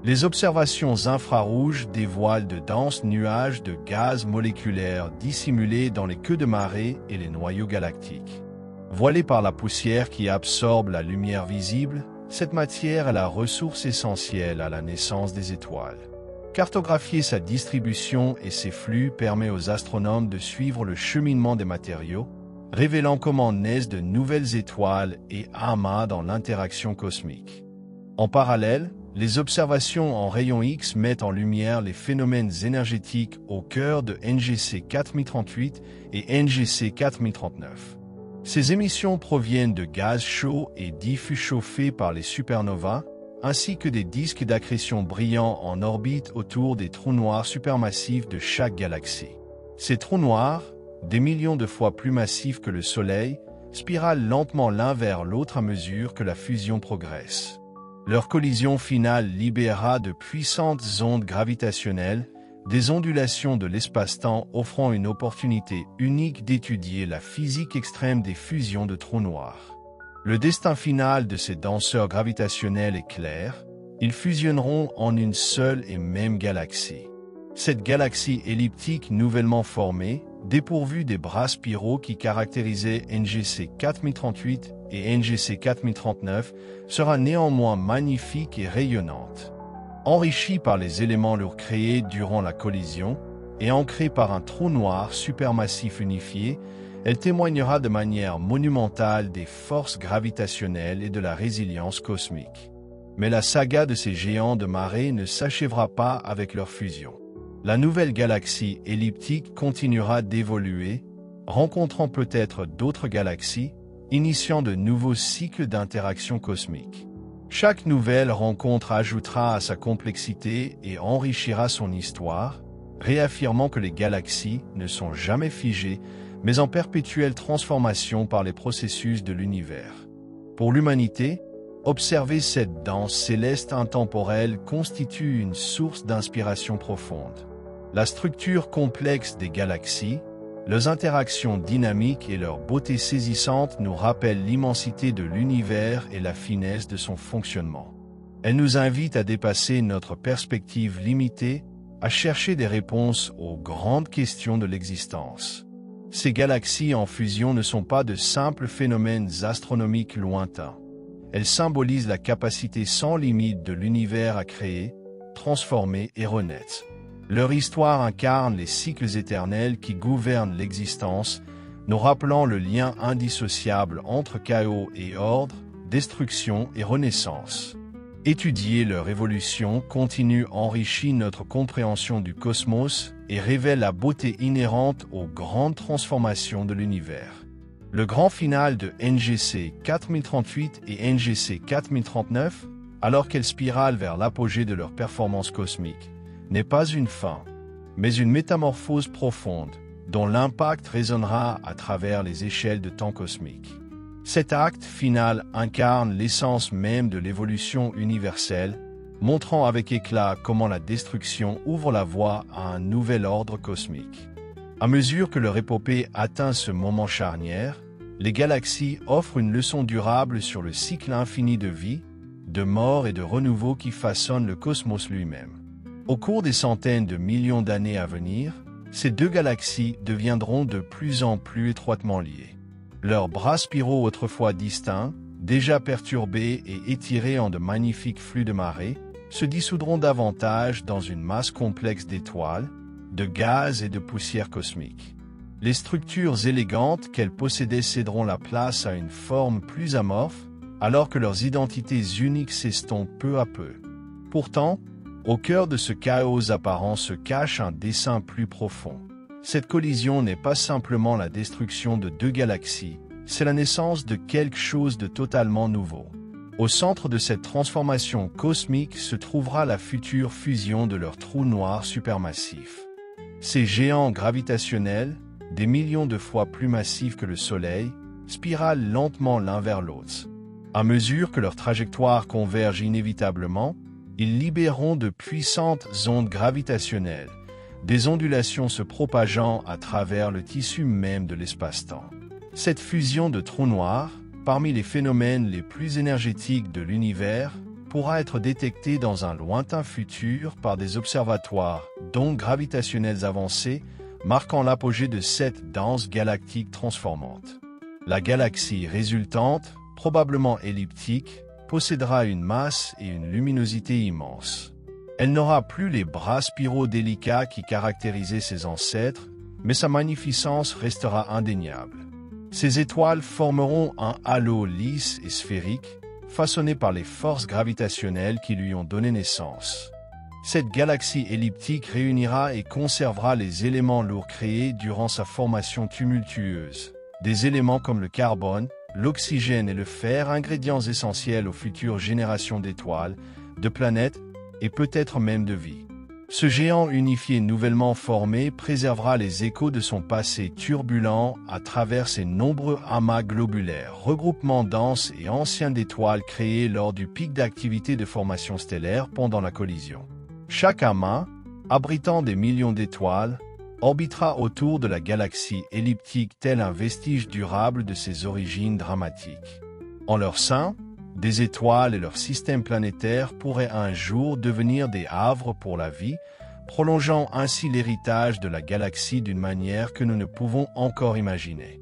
A: Les observations infrarouges dévoilent de denses nuages de gaz moléculaires dissimulés dans les queues de marée et les noyaux galactiques. Voilée par la poussière qui absorbe la lumière visible, cette matière est la ressource essentielle à la naissance des étoiles. Cartographier sa distribution et ses flux permet aux astronomes de suivre le cheminement des matériaux, révélant comment naissent de nouvelles étoiles et amas dans l'interaction cosmique. En parallèle, les observations en rayons X mettent en lumière les phénomènes énergétiques au cœur de NGC 4038 et NGC 4039. Ces émissions proviennent de gaz chauds et diffus chauffés par les supernovas, ainsi que des disques d'accrétion brillants en orbite autour des trous noirs supermassifs de chaque galaxie. Ces trous noirs, des millions de fois plus massifs que le Soleil, spiralent lentement l'un vers l'autre à mesure que la fusion progresse. Leur collision finale libérera de puissantes ondes gravitationnelles, des ondulations de l'espace-temps offrant une opportunité unique d'étudier la physique extrême des fusions de trous noirs. Le destin final de ces danseurs gravitationnels est clair, ils fusionneront en une seule et même galaxie. Cette galaxie elliptique nouvellement formée, dépourvue des bras spiraux qui caractérisaient NGC 4038 et NGC 4039, sera néanmoins magnifique et rayonnante. Enrichie par les éléments lourds créés durant la collision et ancrée par un trou noir supermassif unifié, elle témoignera de manière monumentale des forces gravitationnelles et de la résilience cosmique. Mais la saga de ces géants de marée ne s'achèvera pas avec leur fusion. La nouvelle galaxie elliptique continuera d'évoluer, rencontrant peut-être d'autres galaxies, initiant de nouveaux cycles d'interaction cosmique. Chaque nouvelle rencontre ajoutera à sa complexité et enrichira son histoire, réaffirmant que les galaxies ne sont jamais figées, mais en perpétuelle transformation par les processus de l'univers. Pour l'humanité, observer cette danse céleste intemporelle constitue une source d'inspiration profonde. La structure complexe des galaxies, leurs interactions dynamiques et leur beauté saisissante nous rappellent l'immensité de l'univers et la finesse de son fonctionnement. Elle nous invite à dépasser notre perspective limitée, à chercher des réponses aux grandes questions de l'existence. Ces galaxies en fusion ne sont pas de simples phénomènes astronomiques lointains. Elles symbolisent la capacité sans limite de l'univers à créer, transformer et renaître. Leur histoire incarne les cycles éternels qui gouvernent l'existence, nous rappelant le lien indissociable entre chaos et ordre, destruction et renaissance. Étudier leur évolution continue enrichit notre compréhension du cosmos et révèle la beauté inhérente aux grandes transformations de l'univers. Le grand final de NGC 4038 et NGC 4039, alors qu'elles spiralent vers l'apogée de leur performance cosmique, n'est pas une fin, mais une métamorphose profonde, dont l'impact résonnera à travers les échelles de temps cosmique. Cet acte final incarne l'essence même de l'évolution universelle, montrant avec éclat comment la destruction ouvre la voie à un nouvel ordre cosmique. À mesure que leur épopée atteint ce moment charnière, les galaxies offrent une leçon durable sur le cycle infini de vie, de mort et de renouveau qui façonne le cosmos lui-même. Au cours des centaines de millions d'années à venir, ces deux galaxies deviendront de plus en plus étroitement liées. Leurs bras spiraux autrefois distincts, déjà perturbés et étirés en de magnifiques flux de marée, se dissoudront davantage dans une masse complexe d'étoiles, de gaz et de poussière cosmique. Les structures élégantes qu'elles possédaient céderont la place à une forme plus amorphe, alors que leurs identités uniques s'estompent peu à peu. Pourtant, au cœur de ce chaos apparent se cache un dessein plus profond. Cette collision n'est pas simplement la destruction de deux galaxies, c'est la naissance de quelque chose de totalement nouveau. Au centre de cette transformation cosmique se trouvera la future fusion de leurs trous noirs supermassifs. Ces géants gravitationnels, des millions de fois plus massifs que le Soleil, spiralent lentement l'un vers l'autre. À mesure que leurs trajectoires convergent inévitablement, ils libéreront de puissantes ondes gravitationnelles, des ondulations se propageant à travers le tissu même de l'espace-temps. Cette fusion de trous noirs, parmi les phénomènes les plus énergétiques de l'univers, pourra être détectée dans un lointain futur par des observatoires d'ondes gravitationnelles avancées, marquant l'apogée de cette danse galactique transformante. La galaxie résultante, probablement elliptique, possédera une masse et une luminosité immenses. Elle n'aura plus les bras spiraux délicats qui caractérisaient ses ancêtres, mais sa magnificence restera indéniable. Ces étoiles formeront un halo lisse et sphérique, façonné par les forces gravitationnelles qui lui ont donné naissance. Cette galaxie elliptique réunira et conservera les éléments lourds créés durant sa formation tumultueuse. Des éléments comme le carbone, l'oxygène et le fer, ingrédients essentiels aux futures générations d'étoiles, de planètes et peut-être même de vie. Ce géant unifié nouvellement formé préservera les échos de son passé turbulent à travers ses nombreux amas globulaires, regroupements denses et anciens d'étoiles créés lors du pic d'activité de formation stellaire pendant la collision. Chaque amas, abritant des millions d'étoiles, orbitera autour de la galaxie elliptique tel un vestige durable de ses origines dramatiques. En leur sein, des étoiles et leur système planétaire pourraient un jour devenir des havres pour la vie, prolongeant ainsi l'héritage de la galaxie d'une manière que nous ne pouvons encore imaginer.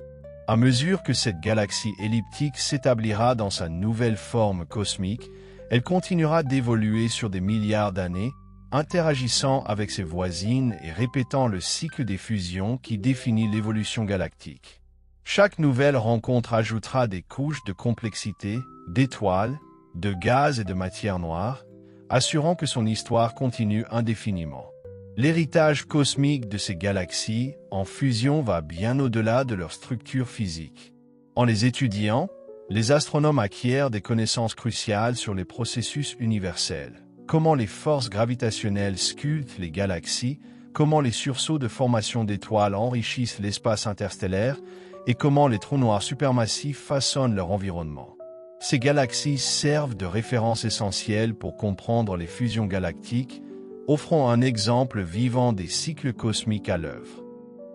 A: À mesure que cette galaxie elliptique s'établira dans sa nouvelle forme cosmique, elle continuera d'évoluer sur des milliards d'années, interagissant avec ses voisines et répétant le cycle des fusions qui définit l'évolution galactique. Chaque nouvelle rencontre ajoutera des couches de complexité, d'étoiles, de gaz et de matière noire, assurant que son histoire continue indéfiniment. L'héritage cosmique de ces galaxies en fusion va bien au-delà de leur structure physique. En les étudiant, les astronomes acquièrent des connaissances cruciales sur les processus universels. Comment les forces gravitationnelles sculptent les galaxies, comment les sursauts de formation d'étoiles enrichissent l'espace interstellaire et comment les trous noirs supermassifs façonnent leur environnement. Ces galaxies servent de référence essentielle pour comprendre les fusions galactiques, offrant un exemple vivant des cycles cosmiques à l'œuvre.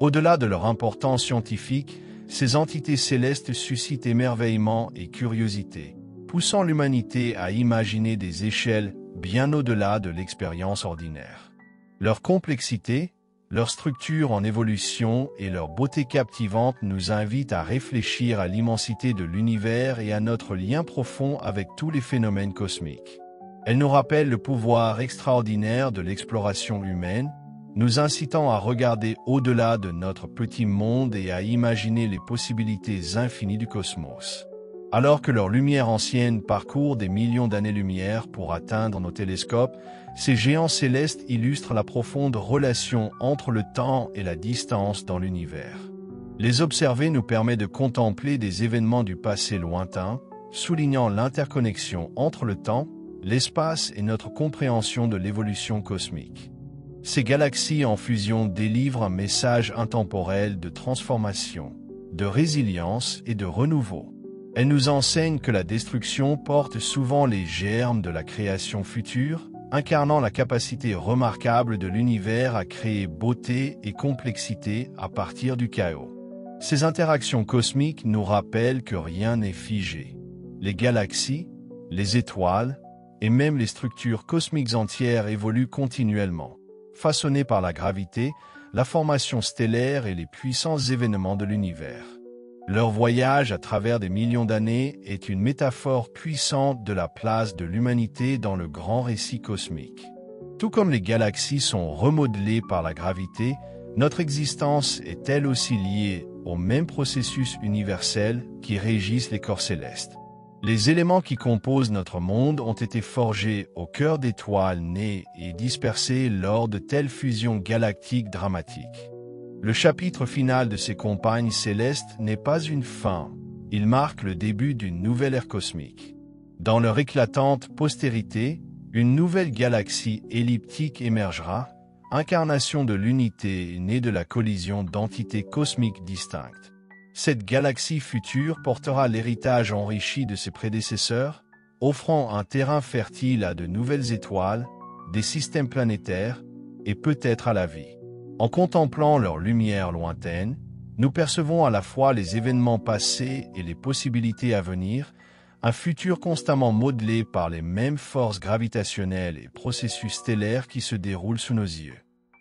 A: Au-delà de leur importance scientifique, ces entités célestes suscitent émerveillement et curiosité, poussant l'humanité à imaginer des échelles bien au-delà de l'expérience ordinaire. Leur complexité, leur structure en évolution et leur beauté captivante nous invitent à réfléchir à l'immensité de l'univers et à notre lien profond avec tous les phénomènes cosmiques. Elles nous rappellent le pouvoir extraordinaire de l'exploration humaine, nous incitant à regarder au-delà de notre petit monde et à imaginer les possibilités infinies du cosmos. Alors que leur lumière ancienne parcourt des millions d'années-lumière pour atteindre nos télescopes, ces géants célestes illustrent la profonde relation entre le temps et la distance dans l'univers. Les observer nous permet de contempler des événements du passé lointain, soulignant l'interconnexion entre le temps, l'espace et notre compréhension de l'évolution cosmique. Ces galaxies en fusion délivrent un message intemporel de transformation, de résilience et de renouveau. Elles nous enseignent que la destruction porte souvent les germes de la création future, incarnant la capacité remarquable de l'univers à créer beauté et complexité à partir du chaos. Ces interactions cosmiques nous rappellent que rien n'est figé. Les galaxies, les étoiles, et même les structures cosmiques entières évoluent continuellement, façonnées par la gravité, la formation stellaire et les puissants événements de l'univers. Leur voyage à travers des millions d'années est une métaphore puissante de la place de l'humanité dans le grand récit cosmique. Tout comme les galaxies sont remodelées par la gravité, notre existence est elle aussi liée aux mêmes processus universels qui régissent les corps célestes. Les éléments qui composent notre monde ont été forgés au cœur d'étoiles nées et dispersées lors de telles fusions galactiques dramatiques. Le chapitre final de ces compagnes célestes n'est pas une fin, il marque le début d'une nouvelle ère cosmique. Dans leur éclatante postérité, une nouvelle galaxie elliptique émergera, incarnation de l'unité née de la collision d'entités cosmiques distinctes. Cette galaxie future portera l'héritage enrichi de ses prédécesseurs, offrant un terrain fertile à de nouvelles étoiles, des systèmes planétaires et peut-être à la vie. En contemplant leur lumière lointaine, nous percevons à la fois les événements passés et les possibilités à venir, un futur constamment modelé par les mêmes forces gravitationnelles et processus stellaires qui se déroulent sous nos yeux.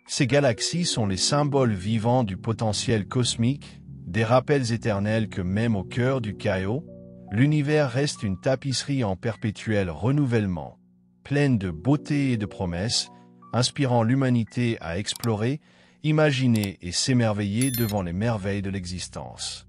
A: Ces galaxies sont les symboles vivants du potentiel cosmique, des rappels éternels que même au cœur du chaos, l'univers reste une tapisserie en perpétuel renouvellement, pleine de beauté et de promesses, inspirant l'humanité à explorer, imaginer et s'émerveiller devant les merveilles de l'existence.